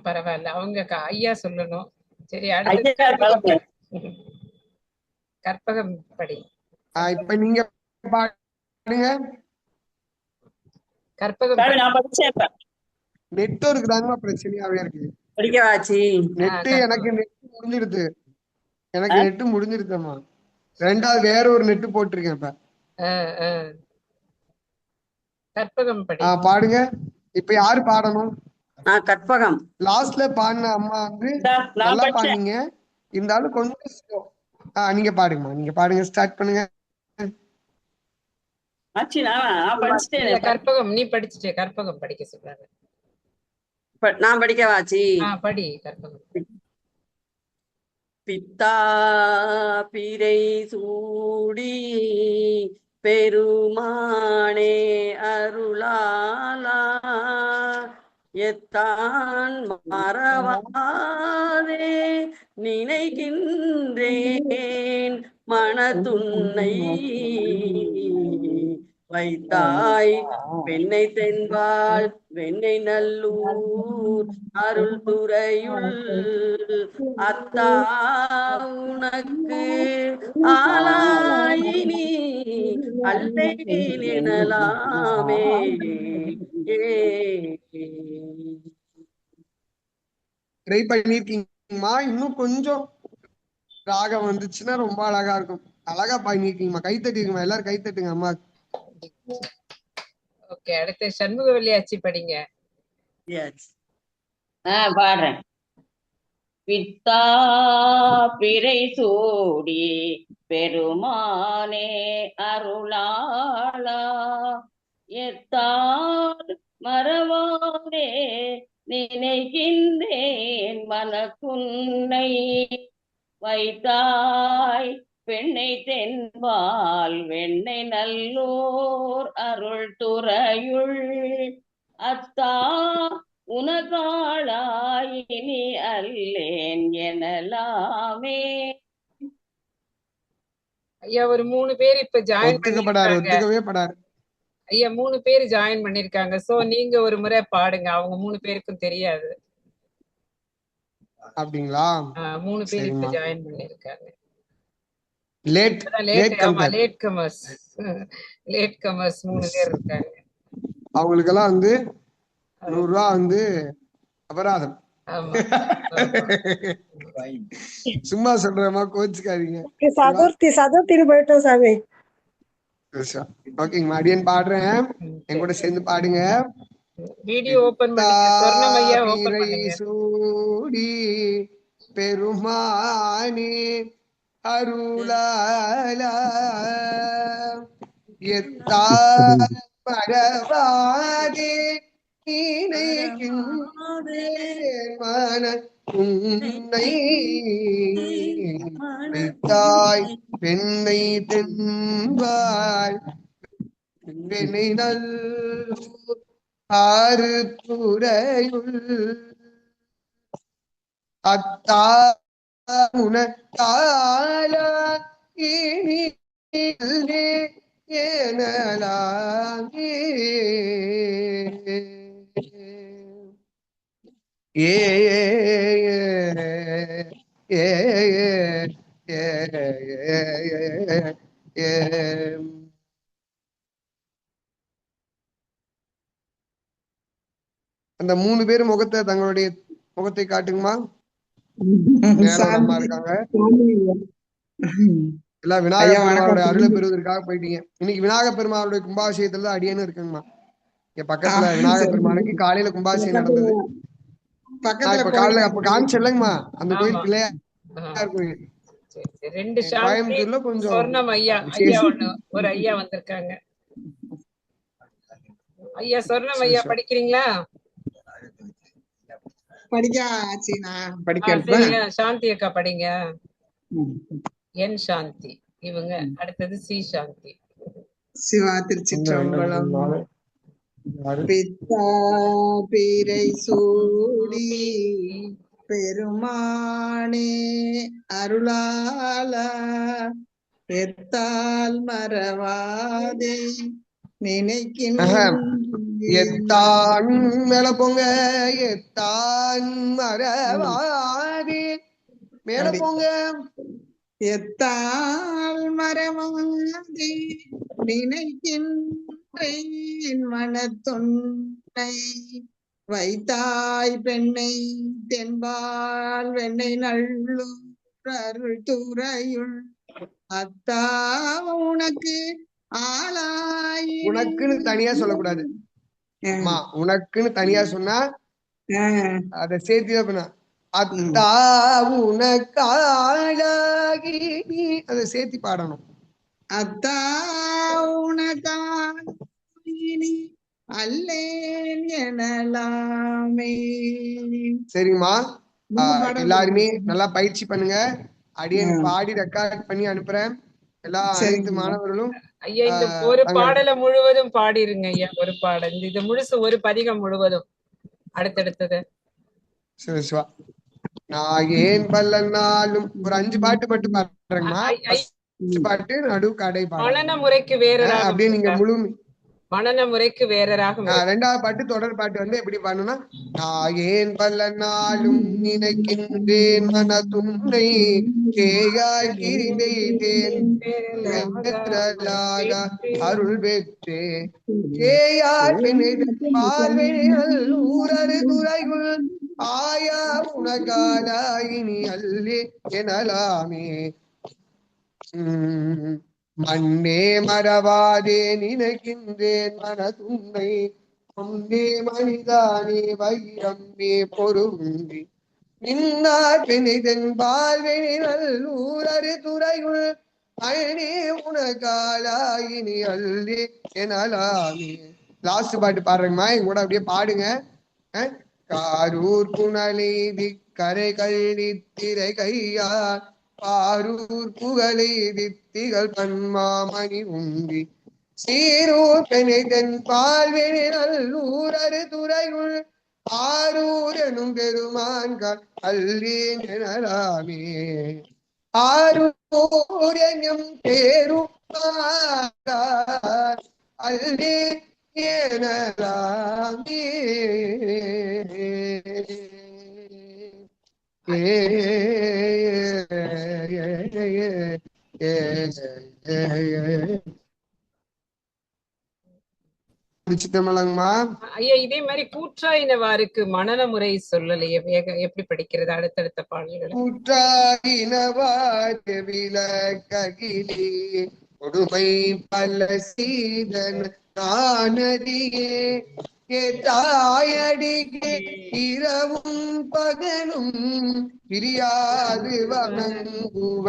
பரவாயில்ல. அவங்க ஐயா சொல்லணும். சரி கற்பகம் படி. இப்ப நீங்க பாடுங்க. கற்பகம் நான் படிச்சேன். நெட்வொர்க் தாங்க பிரச்சனையாவே இருக்கு. படிக்கவாச்சு. எனக்கு நெட் முடிஞ்சிருது. எனக்கு நெட் முடிஞ்சிருதம்மா. ரெண்டாவது வேற ஒரு நெட்டு போட்டிருக்கேன் இப்ப. கற்பகம் படி. பாடுங்க. இப்ப யாரு பாடணும்? கற்பகம். லாஸ்ட்ல பாடின அம்மா வந்து நல்லா பாடுனீங்க. இருந்தாலும் கொஞ்சம் slow. நீங்க பாடுங்கம்மா, நீங்க பாடுங்க, ஸ்டார்ட் பண்ணுங்க. கற்பகம் நீ படிச்சுட்டே, கற்பகம் படிக்க சொல்றாங்க. நான் படிக்கவாச்சி? படி கற்பகம். பித்தா பிறை சூடி பெருமானே அருளாலா எத்தான் மறவாதே நினைக்கின்றேன் மனத்துன்னை வைத்தாய் பெண்ணை தென்பால் வெண்ணை நல்லூர் அருள் துறையுள் அத்தா உனக்கு ஆளாயினி அல்லேன் எனலாமே. ட்ரை பண்ணிருக்கீங்கம்மா. இன்னும் கொஞ்சம் ராகம் வந்துச்சுன்னா ரொம்ப அழகா இருக்கும். அழகா பண்ணிருக்கீங்கம்மா. கை தட்டிருக்கீங்க, எல்லாரும் கை தட்டுங்க அம்மா. ஓகே, அடுத்து சண்முகவல்லியாச்சி படிங்க. பாடுறேன். பித்தா பிறை சூடி பெருமானே அருளாளா எத்தால் மறவாதே நினைக்கின்றேன் மனக்குன்னை வைத்தாய் பெண்ணை தென்பால் வெண்ணை நல்லோர் அருள் துறையுள் அத்தா உனகாளாயினி அல்லேன் எனலாமே. ஐயா ஒரு 3 பேர் இப்ப ஜாயின் ஒத்துக்கவே படாரு. ஐயா 3 பேர் ஜாயின் பண்ணிருக்காங்க. சோ நீங்க ஒரு முறை பாடுங்க, அவங்க 3 பேருக்கும் தெரியாது. அப்படிங்களா? 3 பேர் இப்ப ஜாயின் பண்ணிருக்காங்க. லேட் கமர்ஸ் 3 பேர் இருக்காங்க. அவங்களுக்கெல்லாம் வந்து 100 ரூபா வந்து அபராதம். சும்மா சொல்றேமா, கோச்சுக்காதீங்க. சதுர்த்தி போயிட்டோம் சாமி. ஓகேங்க, அடியன் பாடுறேன், என் கூட சேர்ந்து பாடுங்க. வீடியோ ஓபன் பண்ணுங்க. சொர்ணமையா ஓபன் பண்ணுங்க. சூடி பெருமானே அருளாலா எத்தா மறவாதே மன உன்னை வைத்தாய் பெண்ணை தென்பாய் பெண்ணை நல்லூர் ஆறு துறையுள் அத்தா உனக்காலா இனி எனலாமே. அந்த 3 பேர் முகத்தை, தங்களுடைய முகத்தை காட்டுங்கம்மா. இருக்காங்க எல்லாம் விநாயகர் பெருமாளுடைய அருளை பெறுவதற்காக போயிட்டீங்க. இன்னைக்கு விநாயகர் பெருமாளுடைய கும்பாபிஷேகத்துல தான் அடியேன்னு இருக்குங்கம்மா. இங்க பக்கத்துல விநாயகர் பெருமாளுக்கு காலையில கும்பாபிஷேகம் நடந்தது. இப்ப காலையில அப்ப காமிச்சு இல்லைங்கம்மா, அந்த கோயில் பிள்ளையார் கோயில். கோயம்புத்தூர்ல கொஞ்சம் ஒரு ஐயா வந்திருக்காங்க. ஐயா சொர்ணம் ஐயா படிக்கிறீங்களா? சாந்தி அக்கா படிங்க. என் சாந்தி இவங்க, அடுத்தது சி சாந்தி. சிவா திருச்சிற்றம்பலம். பித்தா பிறை சூடி பெருமானே அருளாலா எத்தால் மறவாதே நினைக்கின்றேன் எத்தான் மேல போங்க, எத்தான் மறவாதே மேல போங்க, எத்தால் மறவாதே நினைக்கின்றேன் மனத்தொன்னை வைத்தாய் பெண்ணை தென்பால் வெண்ணை நல்லூர் அருள் துறையுள் அத்தா உனக்கு ஆளாயினேன். உனக்குன்னு தனியா சொல்லக்கூடாது. அம்மா உனக்குன்னு தனியா சொன்னா அத சேர்த்துதான் பண்ண. அத்தா உனக்காளாகி அதை சேர்த்தி பாடணும். அத்தா உனக்காயினி அல்லேன் எனலாமே. சரிம்மா, எல்லாருமே நல்லா பயிற்சி பண்ணுங்க. அடியேன் பாடி ரெக்கார்ட் பண்ணி அனுப்புறேன். எல்லா அனைத்து மாணவர்களும் ஐயா இந்த ஒரு பாடலை முழுவதும் பாடிருங்க ஐயா. ஒரு பாடல் இது முழுசு ஒரு பதிகம் முழுவதும் அடுத்தடுத்தது. சிவா நான் ஏன் பல்லனாலும் ஒரு 5 பாட்டு மட்டும் பாடுறேங்கம்மா. பாட்டு நடு கடை பாடு. மனன முறைக்கு வேற அப்படியே நீங்க முழு மனன முறைக்கு வேற ராகம். 2வது பாட்டு தொடர் பாட்டு வந்து எப்படி பாடணும்னா, நான் ஏன் பல்லனாலும் நினைக்கின்றேன் மனதுன்னை கேயாய் கிரிந்தேன் அருள் பெற்றே கேயாய் ஊரறு துறைகுள் ஆயா உனகாலாயினி அல்லே எனலாமே. மண்ணே மறவாதே நினைக்கின்றேன் மனதுன்னை பொன்னே மனிதானே வைரம்மே பொருந்தி நின்னார் பெணிதன் வாழ்வெனி நல்லூரறு துறையுள் அழனே உனகாலாயினி அல்லே எனலாமே. லாஸ்ட் பாட்டு பாடுறேங்கம்மா, எங்க கூட அப்படியே பாடுங்க. காரூர் புனலி கரை கள்ளி திரை கையார் பாரூர் புகழை தித்திகள் பன்மாமணி உந்தி சீரூர் பெணிதன் பால்வெளி நல்லூரறு துறையுள் ஆரூர் எனும் பெருமான்கள் அல்லேன் எனலாமே. ஆரூர் எனும் பேரும் அல்லேன் எனலாமே. ஐயா இதே மாதிரி கூற்றாயினவாருக்கு மனன முறை சொல்லலையே, எப்படி படிக்கிறது அடுத்தடுத்த பாடல்கள்? கூற்றாயினவாறு விலகிலே கொடுமை பல சீதன் நானதியே தாயடிக்கே இரவும் பகலும் பிரியாது வணங்குவ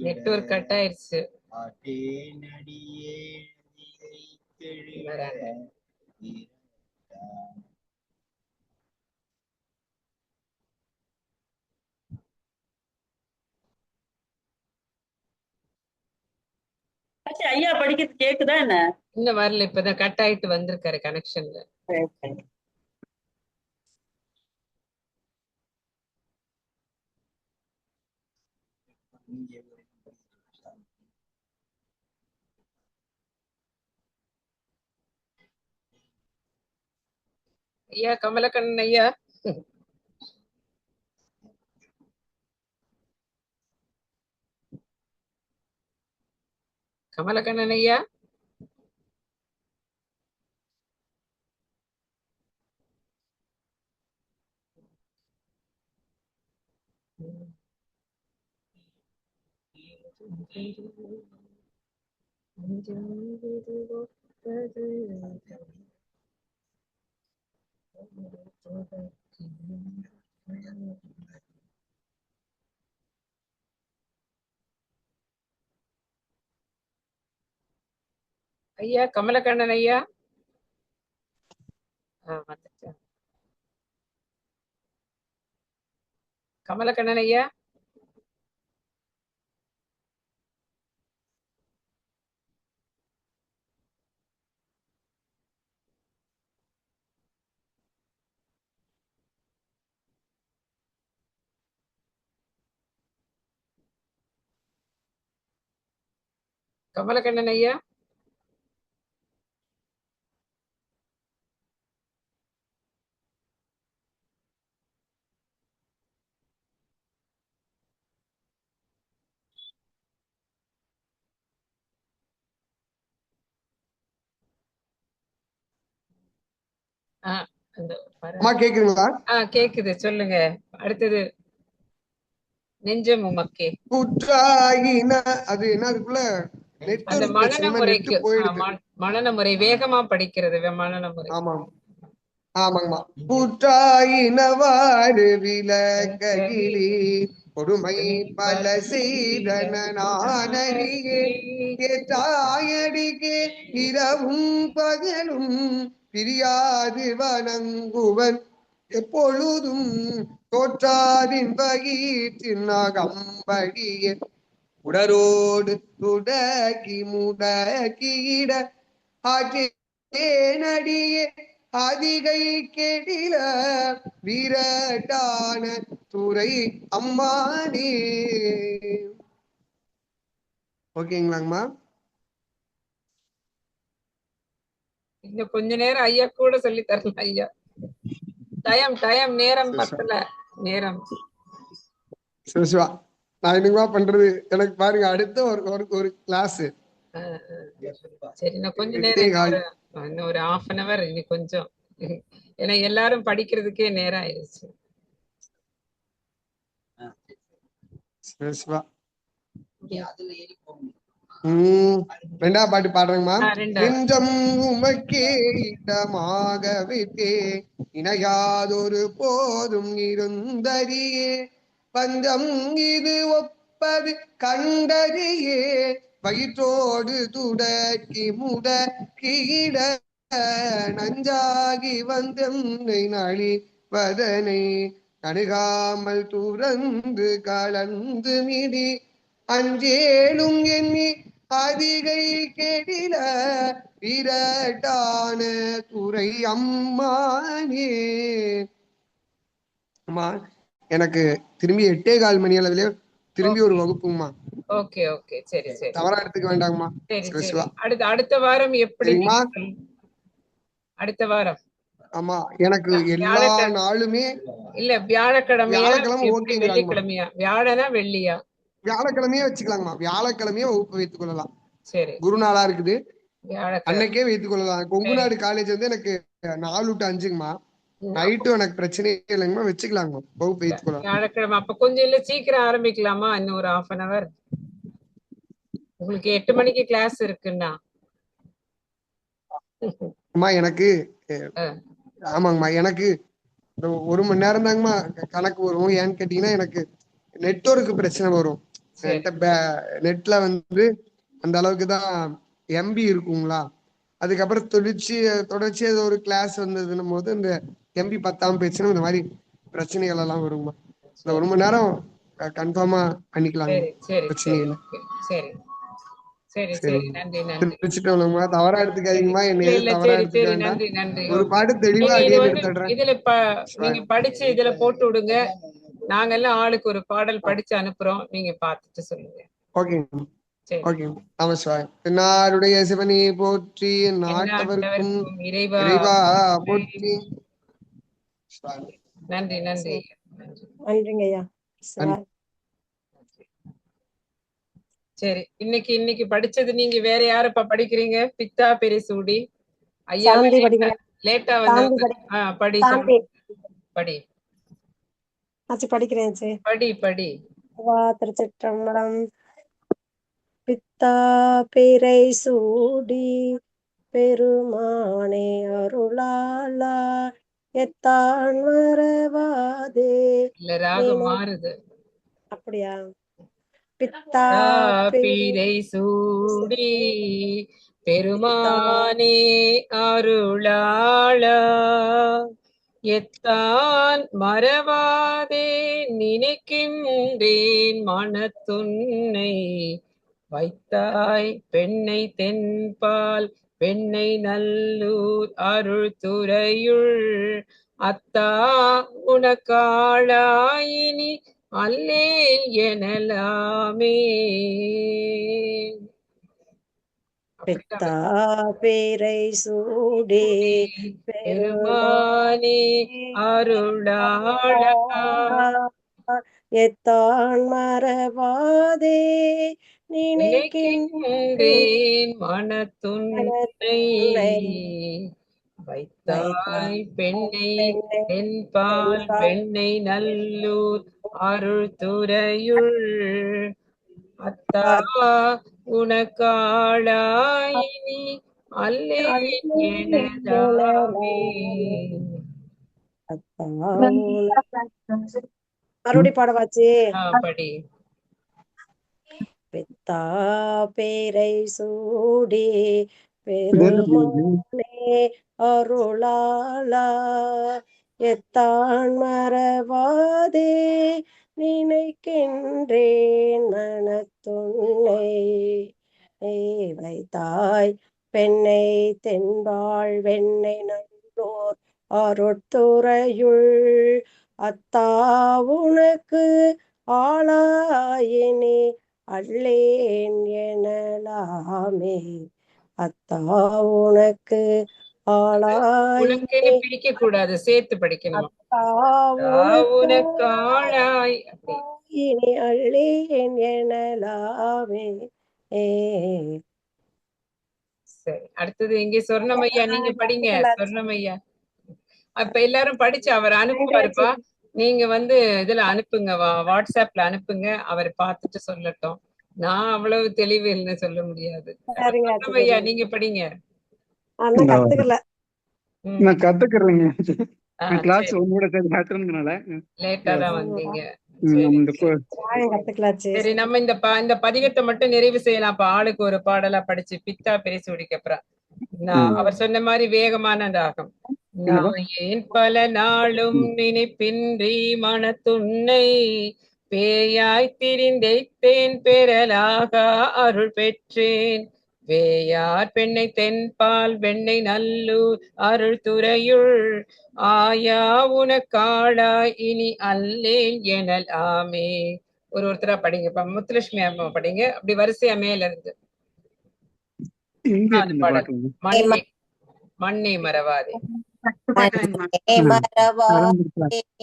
நெட்வொர்க் கட் ஆயிடுச்சு. ஐயா படிக்கிறது கேக்குதா என்ன? இன்னும் வரல, இப்பதான் கட் ஆயிட்டு வந்திருக்காரு கனெக்ஷன்ல. ஐயா கமலக்கண்ணன் ஐயா, கமலக்கண்ணன் ஐயா, ஐயா கமலக்கண்ணன் ஐயா வந்துட்டேன். கமலக்கண்ணன் ஐயா, கமலக்கண்ணன் ஐயா, அந்த அம்மா கேக்குதுங்களா? கேக்குது, சொல்லுங்க. அடுத்தது நெஞ்சம் உமக்கே. புற்றாயின அது என்ன, அதுக்குள்ள அந்த நெட்வொர்க் மனன பிரச்சனை, முறைக்கு நெட் போயிடுது. மனன முறை வேகமா படிக்கிறது மனன முறை. ஆமாம் ஆமாங்கம்மா. புற்றாயினவாறு விலக்ககிலே கொடுமை பல செய்தன நானறியே தாயடிக்கே இரவும் பகலும் பிரியாது வணங்குவன் எப்பொழுதும் தோற்றாரின் பகீற்றின் அகம்படியே உடரோடு துடக்கி முடக்கிட ஆற்றேனடியே அதிகை கெடில விரட்டான துறை அம்மானே. ஓகேங்களாங்கம்மா? இன்னும் கொஞ்ச நேரம் ஐயா கூட சொல்லி தரலாம் ஐயா. டைம் நேரம் பத்தல, நேரம். சிவா நான் என்னங்கம்மா பண்றது, எனக்கு பாருங்க அடுத்த ஒரு கிளாஸ். சரி, இன்னும் கொஞ்ச நேரம், இன்னும் ஒரு 1/2 hour இனி கொஞ்சம். ஏன்னா எல்லாரும் படிக்கிறதுக்கே நேரம் ஆயிடுச்சு. ரெண்டாவது பாட்டு பாடுறேங்கம்மா. நெஞ்சம் உமக்கே இடமாக வைத்தே இணையாதொரு போதும் இருந்தறியே பஞ்சம் இது ஒப்பது கண்டறியே வயிற்றோடு துடக்கி முடக்கிட நஞ்சாகி வந்தென்னை நழிவதனை அணுகாமல் துறந்து கலந்து மிடி அஞ்சேலும் எண்ணி அதிகை கெடில விரட்டான துறை அம்மானே. அம்மா எனக்கு திரும்பி 8:15 மணி அளவிலே திரும்பி ஒரு வகுப்புமா. ஓகே ஓகே, சரி சரி, தவறா எடுத்துக்க வேண்டாங்கம்மா. அடுத்த வாரம் எப்படி? அடுத்த வாரம் ஆமா, எனக்கு எல்லா நாளுமே இல்ல, வியாழக்கிழமையா வியாழக்கிழமை வெள்ளிக்கிழமையா? வியாழனா வெள்ளியா? வியாழக்கிழமையே வச்சுக்கலாங்கம்மா. வியாழக்கிழமையே வகுப்பு வைத்துக் கொள்ளலாம். சரி, குருநாளா இருக்குது, அன்னைக்கே வைத்துக் கொள்ளலாம். கொங்கு நாடு காலேஜ் வந்து எனக்கு 4 to 5ங்கம்மா. நைட்டும் எனக்கு பிரச்சனையே இல்லைங்கம்மா, வச்சுக்கலாங்கம்மா, வகுப்பு வைத்துக் கொள்ளலாம். வியாழக்கிழமை அப்ப கொஞ்சம் இல்ல சீக்கிரம் ஆரம்பிக்கலாமா? இன்னும் ஒரு 1/2 hour. உங்களுக்கு 8 மணிக்கு கிளாஸ் இருக்குன்னா அம்மா எனக்கு ஆமாங்கம்மா, எனக்கு 1 மணி நேரம் தாங்கம்மா கணக்கு வரும். ஏன்னு கேட்டீங்கன்னா எனக்கு நெட்வொர்க் பிரச்சனை வரும். நெட்ல வந்து அந்த அளவுக்கு தான் எம்பி இருக்குங்களா. அதுக்கப்புறம் தொடர்ச்சி ஒரு கிளாஸ் வந்ததுன்னும் போது இந்த எம்பி பத்தாம போயிடுச்சுன்னா இந்த மாதிரி பிரச்சனைகள் எல்லாம் வருங்கம்மா. இந்த 1 மணி நேரம் கன்ஃபார்மா பண்ணிக்கலாம், பிரச்சனை இல்லை. சரி சரி, நன்றி நன்றி. தவறா எடுத்துக்காதீங்கம்மா, என்ன தவறா எடுத்துக்க வேண்டாம். ஒரு பாட்டு தெளிவா எடுத்துடுறேன். இதுல நீங்க படிச்சு இதுல போட்டு விடுங்க. நாங்க எல்லாம் ஆளுக்கு ஒரு பாடல் படிச்சு அனுப்புறோம், நீங்க பாத்துட்டு சொல்லுங்க. ஓகேங்க ஓகே. நமஸ்காரம். தென்னாருடைய சிவனே போற்றி, நாட்டவர்க்கும் இறைவா போற்றி. நன்றி நன்றி நன்றிங்க ஐயா. சரி, இன்னைக்கு படிச்சது நீங்க வேற யாருப்பா படிக்கிறீங்க? பித்தா பெரிசூடி ஐயா லேட்டா வந்து படி படி படிக்கிறேன். படி படி. திருச்சிற்றம்பலம். பித்தா பிறை சூடி பெருமானே அருளாளா எத்தான் மறவாதே. ராகம் மாறுது. அப்படியா? பித்தா பிறை சூடி பெருமானே அருளாளா எத்தான் மறவாதே நினைக்கின்றேன் மனத்துன்னை வைத்தாய் பெண்ணை தென்பால் பெண்ணை நல்லூர் அருள் துறையுள் அத்தா உனக்காளாயினி அல்லேன் எனலாமே. பித்தா பிறை சூடி பெருமானே அருளாளா எத்தான் மறவாதே நினைக்கின்றேன் மனத்துன்னை வைத்தாய் பெண்ணை தென்பால் வெண்ணை நல்லூர் அருள் துறையுள் அத்தா உனக்காளாயினி அல்லேன் எனதாமே. மறுபடி பாடவாச்சு. படி. பெத்தா பேரை சூடி பெருமானே அருளாளா எத்தான் மறவாதே நினைக்கின்றேன் மனத்துன்னை வைத்தாய் பெண்ணை தென்பாள் வெண்ணை நல்லோர் அருட்துறையுள் அத்தா உனக்கு ஆளாயினே அல்லேன் எனலாமே. அத்தா உனக்கு உனக்குன்னு பிரிக்க கூடாது, சேர்த்து படிக்கணும். உனக்கு ஆளாய் இனி அல்லேன் எனலாமே. சரி, அடுத்தது இங்கே சொர்ணமையா, நீங்க படிங்க. சொர்ணமையா அப்ப எல்லாரும் படிச்சு அவர் அனுப்புவாருப்பா. நீங்க இதுல அனுப்புங்க, வாட்ஸ்அப்ல அனுப்புங்க, அவர் பார்த்துட்டு சொல்லட்டும். நான் அவ்வளவு தெளிவு இல்லைன்னு சொல்ல முடியாது. சொர்ணமையா நீங்க படிங்க. நான் கத்துக்கிறேங்க. கிளாஸ் உங்களோட சேர்ந்துனால லேட்டா தான் வந்தீங்க. சரி, நம்ம இந்த பதிகத்தை மட்டும் நிறைவு செய்யலாம். ஆளுக்கு ஒரு பாடலா படிச்சு பித்தா பேசுவடிக்கு அப்புறம் அவர் சொன்ன மாதிரி வேகமானதாகும். நான் ஏன் பல நாளும் நினைப்பின்றி மனத்துன்னை பேயாய் திரிந்தைத்தேன் பெறலாக அருள் பெற்றேன். வேயார் பெண்ணை தென்பால் வெண்ணை நல்லூர் அருள் துறையுள் ஆயா உனக்காளாய் இனி அல்லேன் எனலாமே. ஒருத்தரா படிங்கப்பா. முத்துலட்சுமி அம்மா படிங்க, அப்படி வரிசையா மேல இருந்து. மண்ணை மறவாதே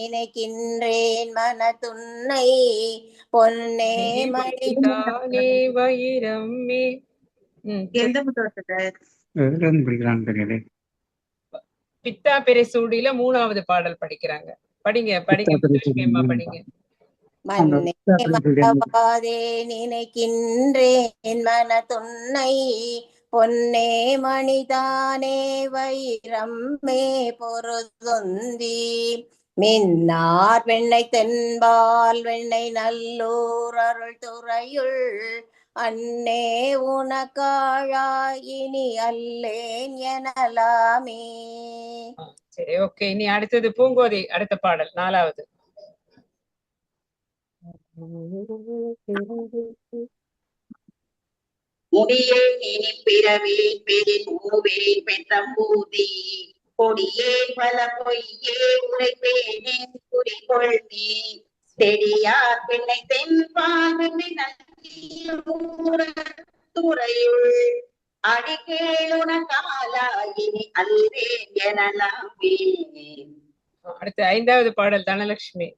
நினைக்கின்றேன் மனத்துன்னை பொன்னே மணிதானே வைரம்மே. எந்த புத்தகத்தை பித்தா பெரை சூடியில 3வது பாடல் படிக்கிறாங்க. படிங்க முத்துலட்சுமி அம்மா படிங்க. மண்ணே மறவாதே நினைக்கின்றேன் மனத்துன்னை பொன்னே மணிதானே வைரம்மே பொருதுந்தி மின்னார் வெண்ணை தென்பால் வெண்ணை நல்லூர் அருள் துறையுள் அன்னே உனக்காழாயினி அல்லேன் எனலாமே. சரி, ஓகே. இனி அடுத்தது பூங்கோதை, அடுத்த பாடல் 4வது. முடியேன் இனி பிறவேன் பெரின் மூவேன் பெற்றம்பூதி கொடியேன் பல பொய்யே உரைப்பேனே குறிக்கொள்நீ தெரியார் பெண்ணை தென்பால் துறையுள் அடிக்கேளுன காலாயினி அல்லேன் எனலாமே. அடுத்து 5வது பாடல் தனலட்சுமி.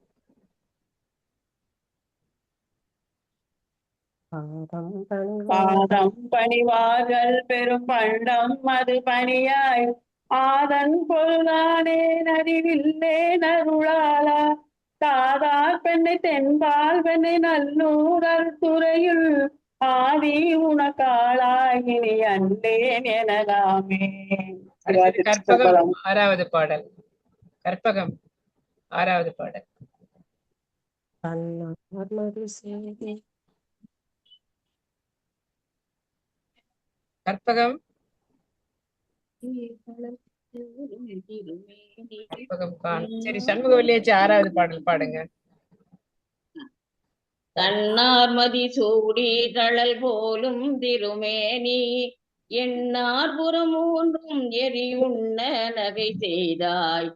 பாதம் பணிவார்கள் பெரும் பண்டம் அது பணியாய் ஆதன் பொருளானே நதிவில்லே நருளாளா தாதார் பெண்ணை தென்பால் பெண்ணை நல்லூரல் துறையுள் ஆதி உனக்காளாகினி அண்டேன் எனலாமே. கற்பகம் 6வது பாடல். கற்பகம் 6வது பாடல். கற்பகம் சரி, சண்முகவல்லியாச்சு 6வது பாடல் பாடுங்க. தன்னார் மதி சூடி தழல் போலும் திருமேனி எண்ணார் புறமூன்றும் எரியுண்ண நகை செய்தாய்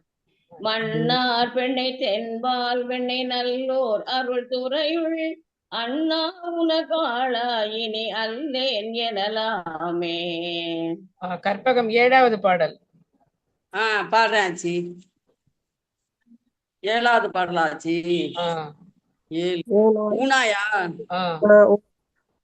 மன்னார் பெண்ணை தென்பால் வெண்ணை நல்லோர் அருள் துறையுள் அண்ணா உனக்காளாயினி அல்லேன் எனலாமே. கற்பகம் 7வது பாடல். பாடுறாச்சு. 7வது பாடலாச்சு. ஊனாயா?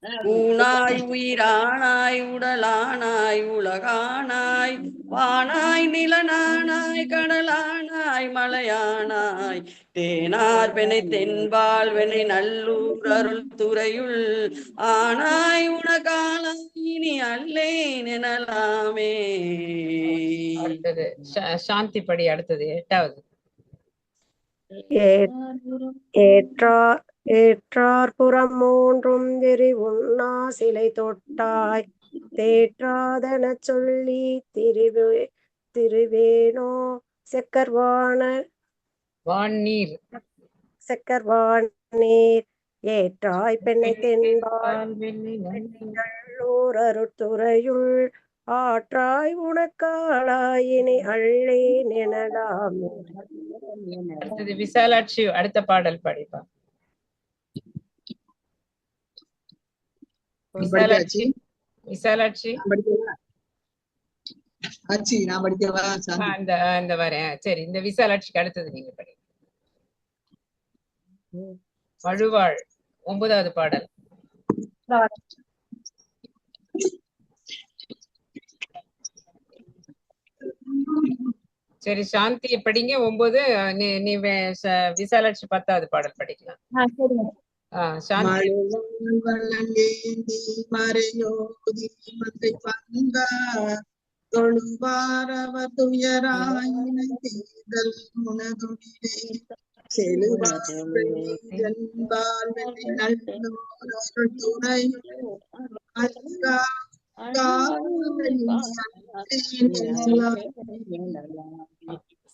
ஊனாய் உயிரானாய் உடலானாய் உலகானாய் வானாய் நிலனானாய் கடலானாய் மலையானாய் தேனார் பெனை தென்பால் வெனை நல்லூர் அருள் துறையுள் ஆனாய் உனக்காலாய் இனி அல்லேன் எனலாமே. அடுத்தது சாந்தி படி. அடுத்தது 8வது. ஏற்றார் புறம் மூன்றும் எரி உண்ணா சிலை தொட்டாய் தேற்றாதன சொல்லி திருவேனோ செக்கர்வானீர் ஏற்றாய் பெண்ணை தென்பால் நல்லூர் அருட்துறையுள் ஆற்றாய் உனக்காளாயினி அள்ளேன் எனலாமே. அடுத்தது விசாலாட்சி அடுத்த பாடல் படிப்பா. விசாலாட்சி நான் படிக்கவா? அந்த வரேன். சரி, இந்த விசாலாட்சிக்கு அடுத்தது நீங்க படி. வழுவாள் 9வது பாடல். சரி, சாந்தி படிங்க 9. நீ விசாலாட்சி 10வது பாடல் படிக்கலாம். சாந்தி.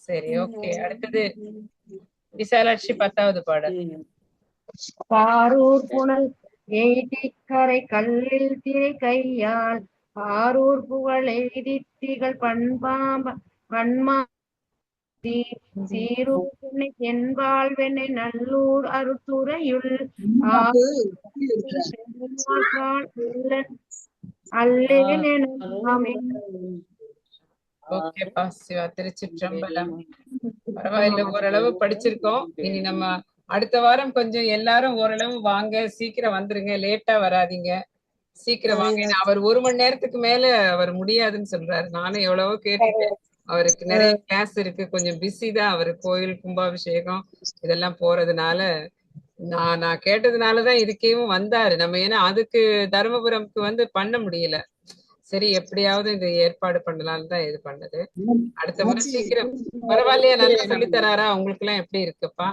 சரி, ஓகே. அடுத்தது விசாலாட்சி 10வது பாடல். பாரூர் புனல் எய்திக்கரை கல்லில் திரை கையால் ஆரூர் புகழ் எய்தி திகழ் பண்மா சீரூர் பெண்ணை தென்பால் வெண்ணை நல்லூர் அருத்துறையுள் அல்லேன் எனலாமே. ஓகேப்பா சிவா, திருச்சிற்றம்பலம். பரவாயில்ல, ஓரளவு படிச்சிருக்கோம். இனி நம்ம அடுத்த வாரம் கொஞ்சம் எல்லாரும் ஓரளவு வாங்க, சீக்கிரம் வந்துருங்க, லேட்டா வராதீங்க, சீக்கிரம் வாங்க. அவர் 1 மணி நேரத்துக்கு மேல அவர் முடியாதுன்னு சொல்றாரு. நானும் எவ்வளவோ கேட்டுட்டேன். அவருக்கு நிறைய கிளாஸ் இருக்கு, கொஞ்சம் பிஸி தான். அவரு கோயில் கும்பாபிஷேகம் இதெல்லாம் போறதுனால நான் கேட்டதுனாலதான் இதுக்கேவும் வந்தாரு. நம்ம ஏன்னா அதுக்கு தருமபுரம்க்கு பண்ண முடியல. சரி, எப்படியாவது இது ஏற்பாடு பண்ணலாம்னு தான் இது பண்ணது. அடுத்த முறை சீக்கிரம். பரவாயில்லையா? நல்லா சொல்லி தராரா? உங்களுக்கு எல்லாம் எப்படி இருக்குப்பா?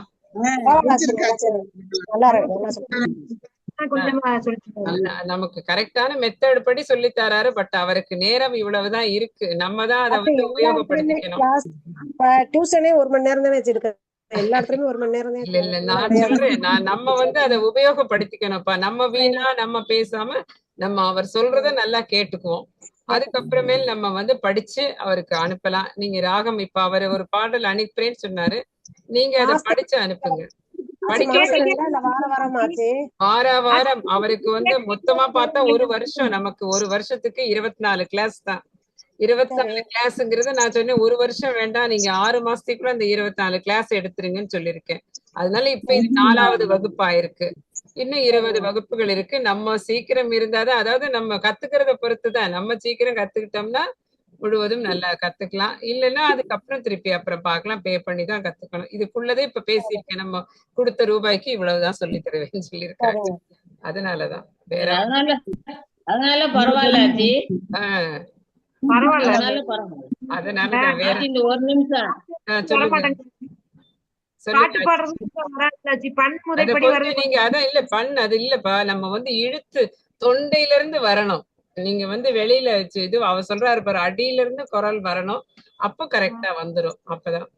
நமக்கு கரெக்டான மெத்தட் படி சொல்லி தராரு. பட் அவருக்கு நேரம் இவ்வளவுதான் இருக்கு. நம்ம தான் அதை உபயோகப்படுத்திக்கணும். டியூஷனே 1 மணி நேரம் தானே வச்சிருக்கேன். எல்லா இடத்துலயும் 1 மணி நேரம். இல்ல, நான் சொல்றேன், நம்ம அதை உபயோகப்படுத்திக்கணும்ப்பா. நம்ம வீணா நம்ம பேசாம நம்ம அவர் சொல்றத நல்லா கேட்டுக்குவோம். அதுக்கப்புறமேல் நம்ம படிச்சு அவருக்கு அனுப்பலாம். நீங்க ராகம் இப்ப அவர் ஒரு பாடல் அனுப்புறேன்னு சொன்னாரு, நீங்க அதை படிச்சு அனுப்புங்க. வார வாரம் அவருக்கு மொத்தமா பார்த்தா 1 வருஷம், நமக்கு 1 வருஷத்துக்கு 24 கிளாஸ் தான். 24 கிளாஸ்ங்கிறது நான் சொன்னேன் 1 வருஷம் வேண்டாம், நீங்க 6 மாசத்துக்குள்ள அந்த 24 கிளாஸ் எடுத்துருங்கன்னு சொல்லியிருக்கேன். அதனால இப்ப இது 4வது வகுப்பு ஆயிருக்கு. இன்னும் 20 வகுப்புகள் இருக்கு. நம்ம சீக்கிரம் இருந்தாதான், அதாவது நம்ம கத்துக்கிறத பொறுத்துதான். நம்ம சீக்கிரம் கத்துக்கிட்டோம்னா முழுவதும் நல்லா கத்துக்கலாம். இல்லைன்னா அதுக்கப்புறம் திருப்பி அப்புறம் பார்க்கலாம். பே பண்ணி தான் கத்துக்கணும். இதுக்குள்ளதே இப்ப பேசியிருக்கேன். நம்ம கொடுத்த ரூபாய்க்கு இவ்வளவுதான் சொல்லி தருவேன்னு சொல்லியிருக்காங்க. அதனாலதான் வேற அதனால பரவாயில்ல. அதனாலதான் வேற. இந்த 1 நிமிஷம் நீங்க அதான் இல்ல அது இல்லப்பா. நம்ம இழுத்து தொண்டையில இருந்து வரணும். நீங்க வெளியில இது அவ சொல்றாரு பாரு, அடியில இருந்து குரல் வரணும். அப்ப கரெக்டா வந்துரும். அப்பதான்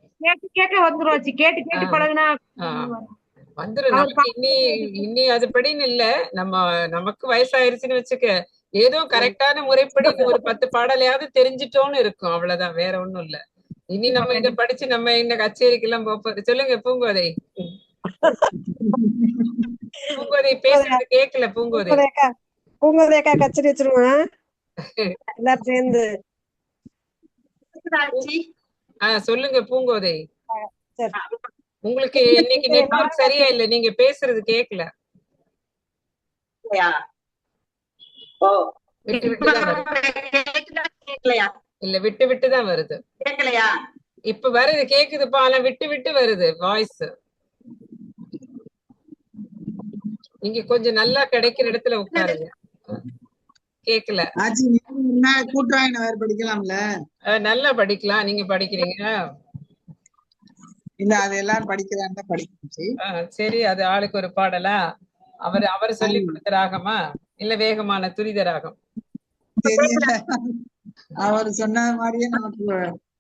வந்துரும். நமக்கு இன்னி அதுபடின்னு இல்ல. நமக்கு வயசாயிருச்சுன்னு வச்சுக்க, ஏதோ கரெக்டான முறைப்படி ஒரு 10 பாடலையாவது தெரிஞ்சிட்டோன்னு இருக்கும். அவ்வளவுதான், வேற ஒண்ணும் இல்ல. இனி நம்ம இத படிச்சு நம்ம இந்த கச்சேரிக்கு எல்லாம் போக. சொல்லுங்க பூங்கோதை. பூங்கோதை பேசுறது கேக்கல. பூங்கோதைக்கா கச்சேரி வச்சிருவேன் எல்லாரும் சேர்ந்து. சொல்லுங்க பூங்கோதை. உங்களுக்கு இன்னைக்கு நெட்வொர்க் சரியா இல்ல, நீங்க பேசுறது கேக்கல. ஓ விட்டு விட்டு தான் வருது. கேட்கலையா? இல்ல விட்டு விட்டு தான் வருது. கேட்கலையா? இப்ப வருது, கேக்குதுப்பா, ஆனா விட்டு விட்டு வருது வாய்ஸ். நீங்க கொஞ்சம் நல்லா கிடைக்கிற இடத்துல உட்காருங்க. கேக்கல. ஆச்சி என்ன கூட்டுவாயின வேற படிக்கலாம்ல? நல்லா படிக்கலாம். நீங்க படிக்கிறீங்க? இல்ல அது எல்லாரும் படிக்கிறாங்க படிக்கணும். சரி, அது ஆளுக்கு ஒரு பாடலா? அவர் சொல்லி கொடுத்த ராகமா இல்ல வேகமான துரித ராகம்? தெரியல, அவர் சொன்ன மாதிரியே நமக்கு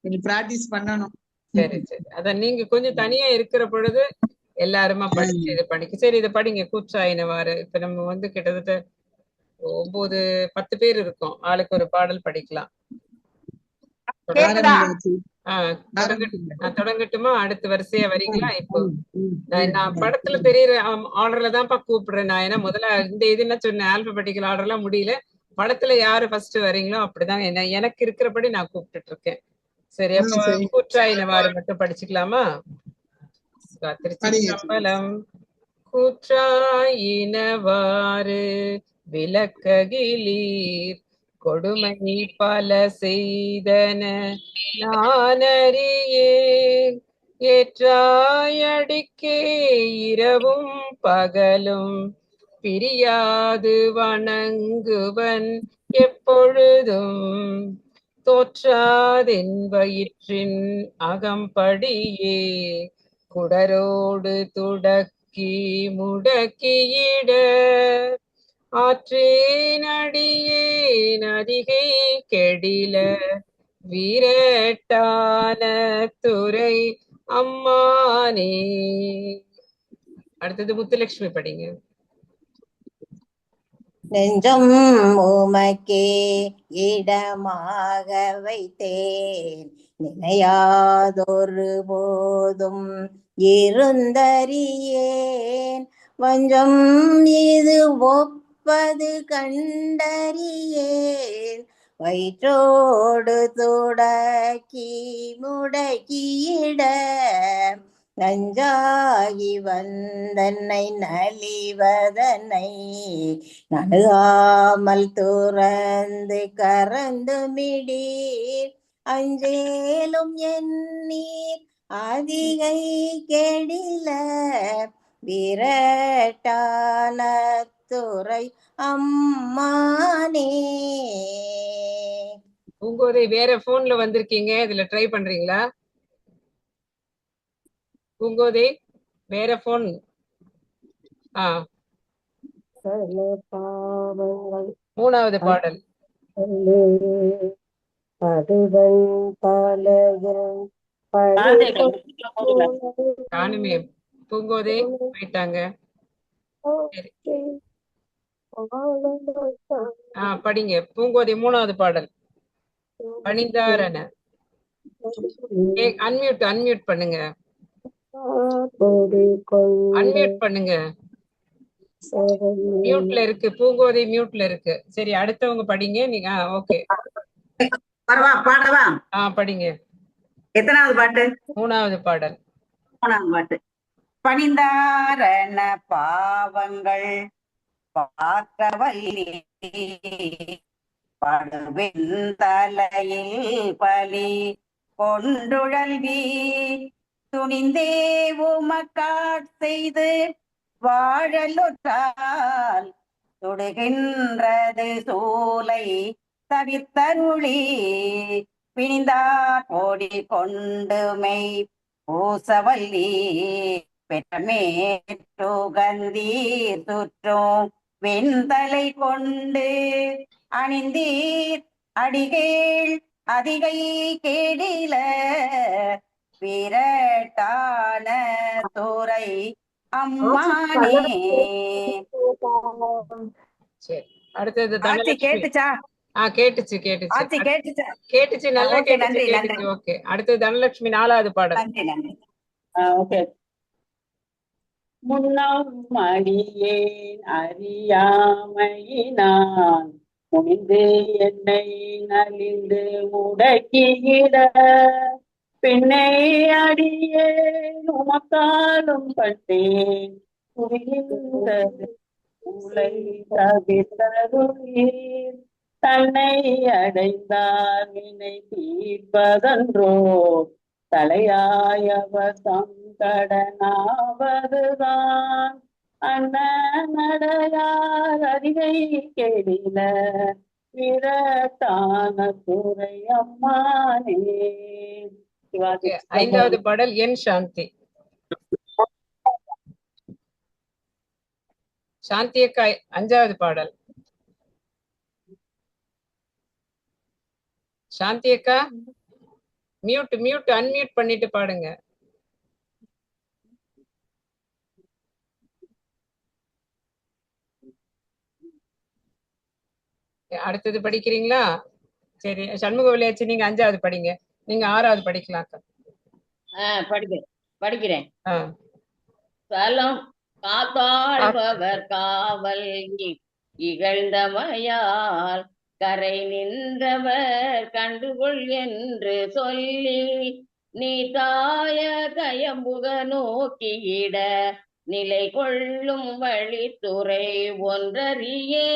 கொஞ்சம் பிராக்டிஸ் பண்ணணும். சரி சரி, அதான் நீங்க கொஞ்சம் தனியா இருக்கிற பொழுது எல்லாருமா படிச்சு இதை படிக்க. சரி, இதை படிங்க. கூற்றாயினவாறு. இப்ப நம்ம வந்து கிட்டத்தட்ட 9-10 பேர் இருக்கோம். ஆளுக்கு ஒரு பாடல் படிக்கலாம். தொடங்கட்டுமா? அடுத்த வரிசையா வரீங்களா? இப்போ நான் படத்துல தெரியற ஆர்டர்ல தான்ப்பா கூப்பிடுறேன் நான். ஏன்னா முதல்ல இந்த இது என்ன சொன்னேன், ஆல்பபெட்டிக்கல் ஆர்டர்லாம் முடியல. படத்துல யாரு ஃபர்ஸ்ட் வரீங்களோ அப்படிதான் எனக்கு இருக்கிறபடி நான் கூப்பிட்டுட்டு இருக்கேன். சரி, அப்ப கூற்றாயினவாறு மட்டும் படிச்சுக்கலாமா? திருச்சிற்றம்பலம். கூற்றாயினவாறு விளக்ககிலீர் கொடுமை பல செய்தன நானறியேன். ஏற்றாயடிக்கே இரவும் பகலும் பிரியாது வணங்குவன் எப்பொழுதும். தோற்றாதென் வயிற்றின் அகம்படியே குடரோடு துடக்கி முடக்கியிட ஆற்றேனடியேன் அதிகை கெடில வீரட்டான துறை அம்மானே. அடுத்தது முத்துலட்சுமி படிங்க. நெஞ்சம் உமக்கே இடமாக வைத்தேன் நினையாதொரு போதும் இருந்தறியேன். வஞ்சம் இது ஒப்பது கண்டறியேன். வயிற்றோடு துடக்கி முடக்கியிட நஞ்சாகி வந்தன்னை நலிவதனை நடுகாமல் துறந்து கறந்து மிடீர். அஞ்சேலும் எண்ணீர் அதிகை கெடில விரட்டான துறை அம்மானே. பூங்கோதை, வேற போன்ல வந்திருக்கீங்க, இதுல ட்ரை பண்றீங்களா? பூங்கோதை, வேற போன். மூணாவது பாடல். காணுமே பூங்கோதை, போயிட்டாங்க. படிங்க பூங்கோதை, மூணாவது பாடல். பணிந்தாரன. அன்மியூட் பண்ணுங்க. அன்மியூட் பண்ணுங்க. மியூட்ல இருக்கு பூங்கோதை, மியூட்ல இருக்கு. சரி, அடுத்தவங்க படிங்க நீங்க. ஓகே, பாடவா? படிங்க. எத்தனாவது பாட்டு? மூணாவது பாடல். மூணாவது பாட்டு. பணிந்தாரண பாவங்கள் பார்த்தவல்லி படுவெண் தலையில் பலி கொண்டுழல்வி துணிந்தே உமக்காட் செய்து வாழலுற்றால் தொடுகின்றது சூலை தவிர்த்தருளி பிணிந்தார் ஓடி கொண்டுமை பூசவல்லி பெற்றமேற்றுகந்தீர் சுற்றும் வெண்தலை கொண்டு அணிந்தீர் அடிகேள் அதிகை கேடில விரட்டான துறை அம்மானே. சரி, அடுத்தது கேட்டுச்சா? கேட்டுச்சு. கேட்டுச்சு, நல்லா கேட்டுச்சு. ஓகே, அடுத்தது தனலட்சுமி, நாலாவது பாடல். முன்னம் அடியேன் அறியாமையினான் முனிந்து என்னை நலிந்து முடக்கியிட பின்னை அடியேன் உமக்காலும் பட்டேன் உலை தவிர்த்தருளீர் தன்னை அடைந்தார் வினை தீர்ப்பதன்றோ தலையாயவர் சங்கடனாவதுதான் அண்ணனடையார் அறிவை கெடில விரட்டான துறை அம்மானே. ஐந்தாவது பாடல் என் சாந்தி. சாந்தி அக்கா அஞ்சாவது பாடல். சாந்தி அக்கா மியூட் அன்மியூட் பண்ணிட்டு பாடுங்க. அடுத்தது படிக்கிறீங்களா? சரி, சண்முக விளையாச்சு நீங்க அஞ்சாவது படிங்க. நீங்க ஆறாவது படிக்கலாம். படிக்கிறேன். சலம் காத்தாழ்பவர் காவல் இகழ்ந்தமையால் கரை நின்றவர் கண்டுகொள் என்று சொல்லி நீ தாய கயம்புக நோக்கியிட நிலை கொள்ளும் வழித்துறை ஒன்றறியே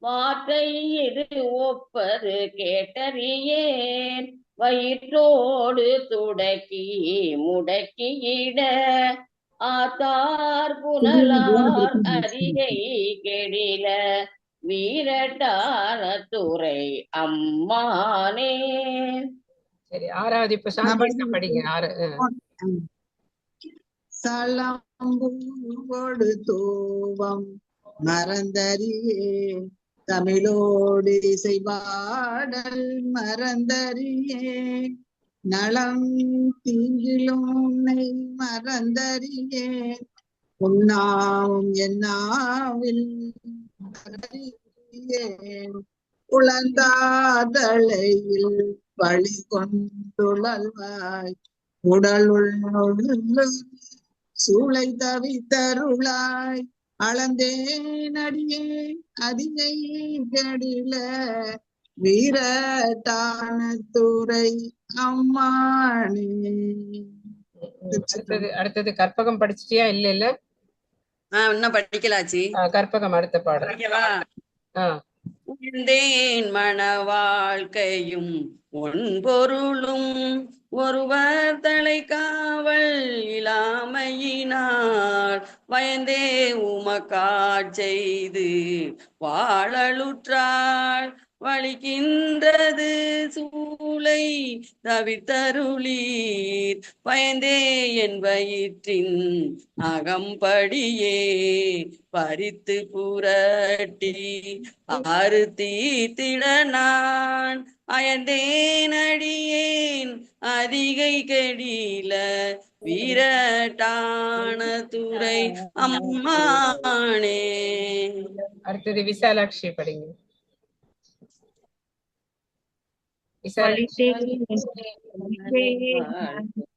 வார்த்தை இது ஒப்பது கேட்டறியேன் வயிற்றோடு துடக்கி முடக்கியிட ஆத்தார் புனலார் அரிகை கெடில வீரட்டான துறை அம்மானே. சரி, ஆறாவது இப்ப சாந்தி படிங்க. ஆறு. சலம்பூடு தோவம் மறந்தறியே தமிழோடு இசைபாடல் மறந்தறியே நலம் தீங்கிலும் மறந்தறியே உண்ணாவும் என்னாவில் உளந்தாதளையில் வழி கொண்டுழல்வாய் உடலுள்ள சூளை தவித்தருளாய் அளந்தேனடியே அதிகை கடில வீரட்டான துறை அம்மானே. அடுத்தது கற்பகம் படிச்சிட்டியா? இல்ல இன்னும் படிக்கலாச்சு. கற்பகம் அடுத்த பாடல். உயர்ந்தேன் மன வாழ்க்கையும் ஒன்பொருளும் ஒருவர் தலை காவல் இல்லாமையினால் பயந்தே உமக்காட் செய்து வாழலுற்றாள் வலிக்கின்றது சூளை தவித்தருளீர் பயந்தே என் வயிற்றின் அகம்படியே பறித்து புரட்டி அறுத்தீத்திட நான் அயந்தேனடியேன் அதிகை கெடில வீரட்டான துறை அம்மானே. அடுத்தது விசாலாட்சி படிங்க.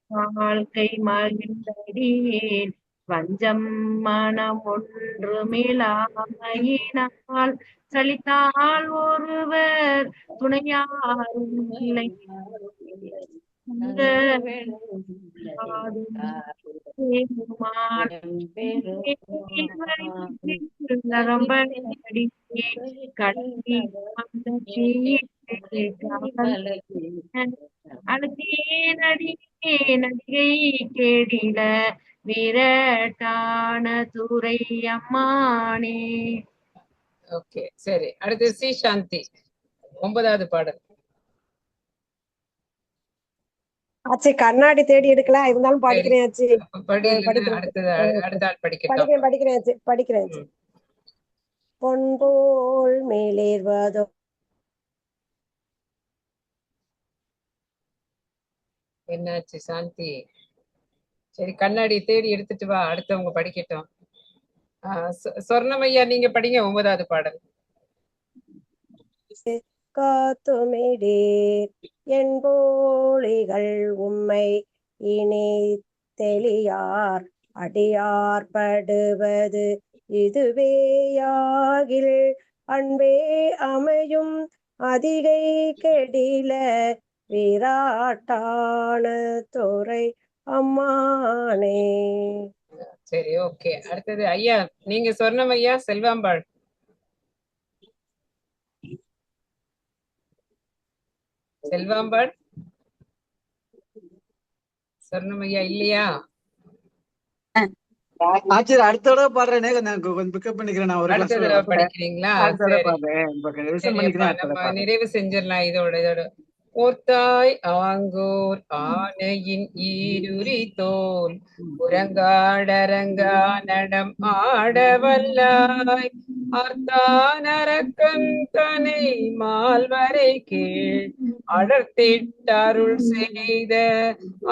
வாழ்க்கை மகிழ்ந்தடியேன் வஞ்சம் மனம் ஒன்றுமில்லாமையினால் சலித்தால் ஒருவர் துணையாரும் இல்லை நடிகை கேடில வீரட்டான துறை அம்மானே. ஓகே, சரி. அடுத்து சி சாந்தி ஒன்பதாவது பாடல். ஆச்சு, கண்ணாடி தேடி எடுக்கலாம், இருந்தாலும் படிக்கிறேன். ஆச்சு, படிக்கிறேன். பொன்போல் மேலேறுவதோ என்னாச்சு சாந்தி? சரி, கண்ணாடி தேடி எடுத்துட்டு வா, அடுத்தவங்க படிக்கட்டும். சொர்ணமையா நீங்க படிங்க ஒன்பதாவது பாடல். காத்துமிடீர் என்போழிகள் உம்மை இனி தெளியார் அடியார் படுவது இதுவேயாகில் அன்பே அமையும் அதிகை கெடில வீராட்டான துறை அம்மானே. சரி, ஓகே. அடுத்தது ஐயா, நீங்க சொர்ணம் ஐயா, செல்வாம்பாள். செல்வாம்பாள், சொர்ணம் ஐயா இல்லையா? ஆச்சரிய அடுத்த தடவை பாடுறேனே, கொஞ்சம் பிக்கப் பண்ணிக்கிறேன். நான் ஒரு அடுத்த கிளாஸ் தடவை படிக்கிறீங்களா? அடுத்த தடவை சரி பாடுறேன். ரிவிஷன் சரியப்பா, பண்ணிக்கிறேன். அடுத்த நம்ம தடவை பாடுறேன். நிறைவு செஞ்சிடலாம் இதோட. ஓர்த்தாய் ஆங்கோர் ஆனையின் ஈருரி தோல் உறங்காடரங்கா நடம் ஆடவல்லாய் ஆர்த்தானரக்கன் தனை மால்வரை கீழ் அடர்த்திட்டருள் செய்த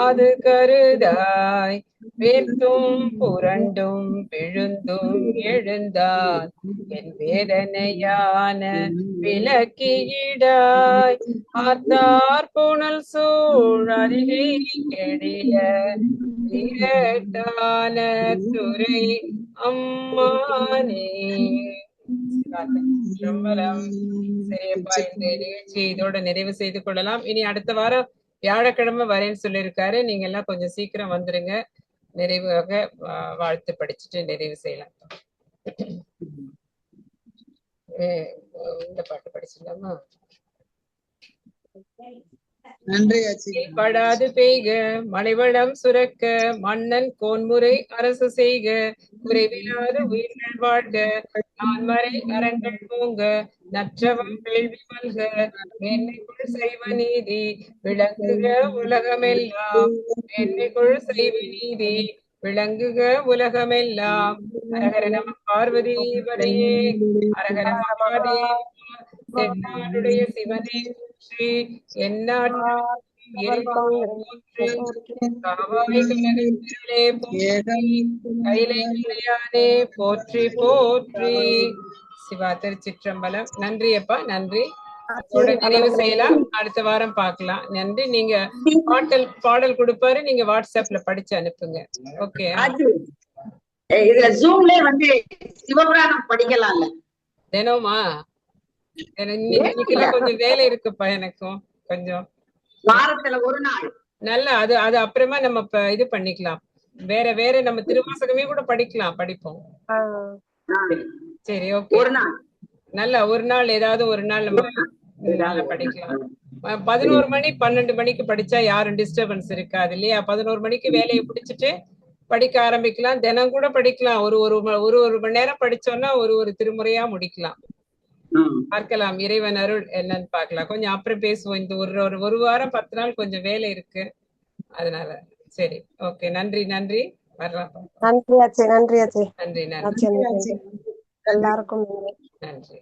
அது கருதாய் வேர்த்தும் புரண்டும் விழுந்தும் எழுந்தான் என் வேதனையான விளக்கியிடாய் ஆர்த்தார் புனல் சூழ் அருகே கெடிய இரட்டான துறை அம்மானே. சரியப்பா, இந்த நிகழ்ச்சி இதோட நிறைவு செய்து கொள்ளலாம். இனி அடுத்த வாரம் வியாழக்கிழமை வரேன்னு சொல்லியிருக்காரு. நீங்க எல்லாம் கொஞ்சம் சீக்கிரம் வந்துருங்க. நிறைவாக வாழ்த்து படிச்சுட்டு நிறைவு செய்யலாம். இந்த பாட்டு படிச்சிடலாமா? படாது பெய்க மலைவளம் சுரக்க மன்னன் கோன்முறை அரசு செய்க குறைவில்லாத உயிர்கள் வாழ்க நான்மறை அறங்கள் போங்க நற்றவம் வேள்வி மல்க மேன்மைக்குள் செய்வ நீதி விளங்குக உலகமெல்லாம் மேன்மைக்குள் செய்வ நீதி விளங்குக உலகமெல்லாம். அரகர நம பார்வதி வரையே அரகர மகாதேவ தென்னாடுடைய சிவனே போற்றி எந்நாட்டிலே கைலை நிலையானே போற்றி போற்றி. சிவா திருச்சிற்றம்பலம். நன்றி அப்பா, நன்றி. நிறைவு செய்யலாம். அடுத்த வாரம் பார்க்கலாம். நன்றி. நீங்க பாடல் கொடுப்பாரு, நீங்க வாட்ஸ்அப்ல படிச்சு அனுப்புங்க. ஓகே. இதுல ஜூம்ல வந்து சிவபுராணம் படிக்கலாம்ல தினமா? இன்னைக்கு கொஞ்சம் வேலை இருக்குப்பா எனக்கும் கொஞ்சம். வாரத்துல ஒரு நாள் நல்லா அது அப்புறமா நம்ம இது பண்ணிக்கலாம். வேற நம்ம திருவாசகமே கூட படிப்போம். சரி, ஓகே. ஒரு நாள் நல்லா ஒரு நாள் ஏதாவது ஒரு நாள் நம்ம படிக்கலாம். 11 மணி 12 மணிக்கு படிச்சா யாரும் டிஸ்டர்பன்ஸ் இருக்காது இல்லையா? 11 மணிக்கு வேலையை பிடிச்சிட்டு படிக்க ஆரம்பிக்கலாம். தினம் கூட படிக்கலாம். ஒரு மணி நேரம் படிச்சோம்னா ஒரு திருமுறையா முடிக்கலாம். பார்க்கலாம். இறைவன் அருள் என்னன்னு பார்க்கலாம். கொஞ்சம் அப்புறம் பேசுவோம். இந்த ஒரு வாரம் 10 நாள் கொஞ்சம் வேலை இருக்கு, அதனால. சரி, ஓகே. நன்றி வரலாம். நன்றி ஆச்சு. நன்றி எல்லாருக்கும் நன்றி.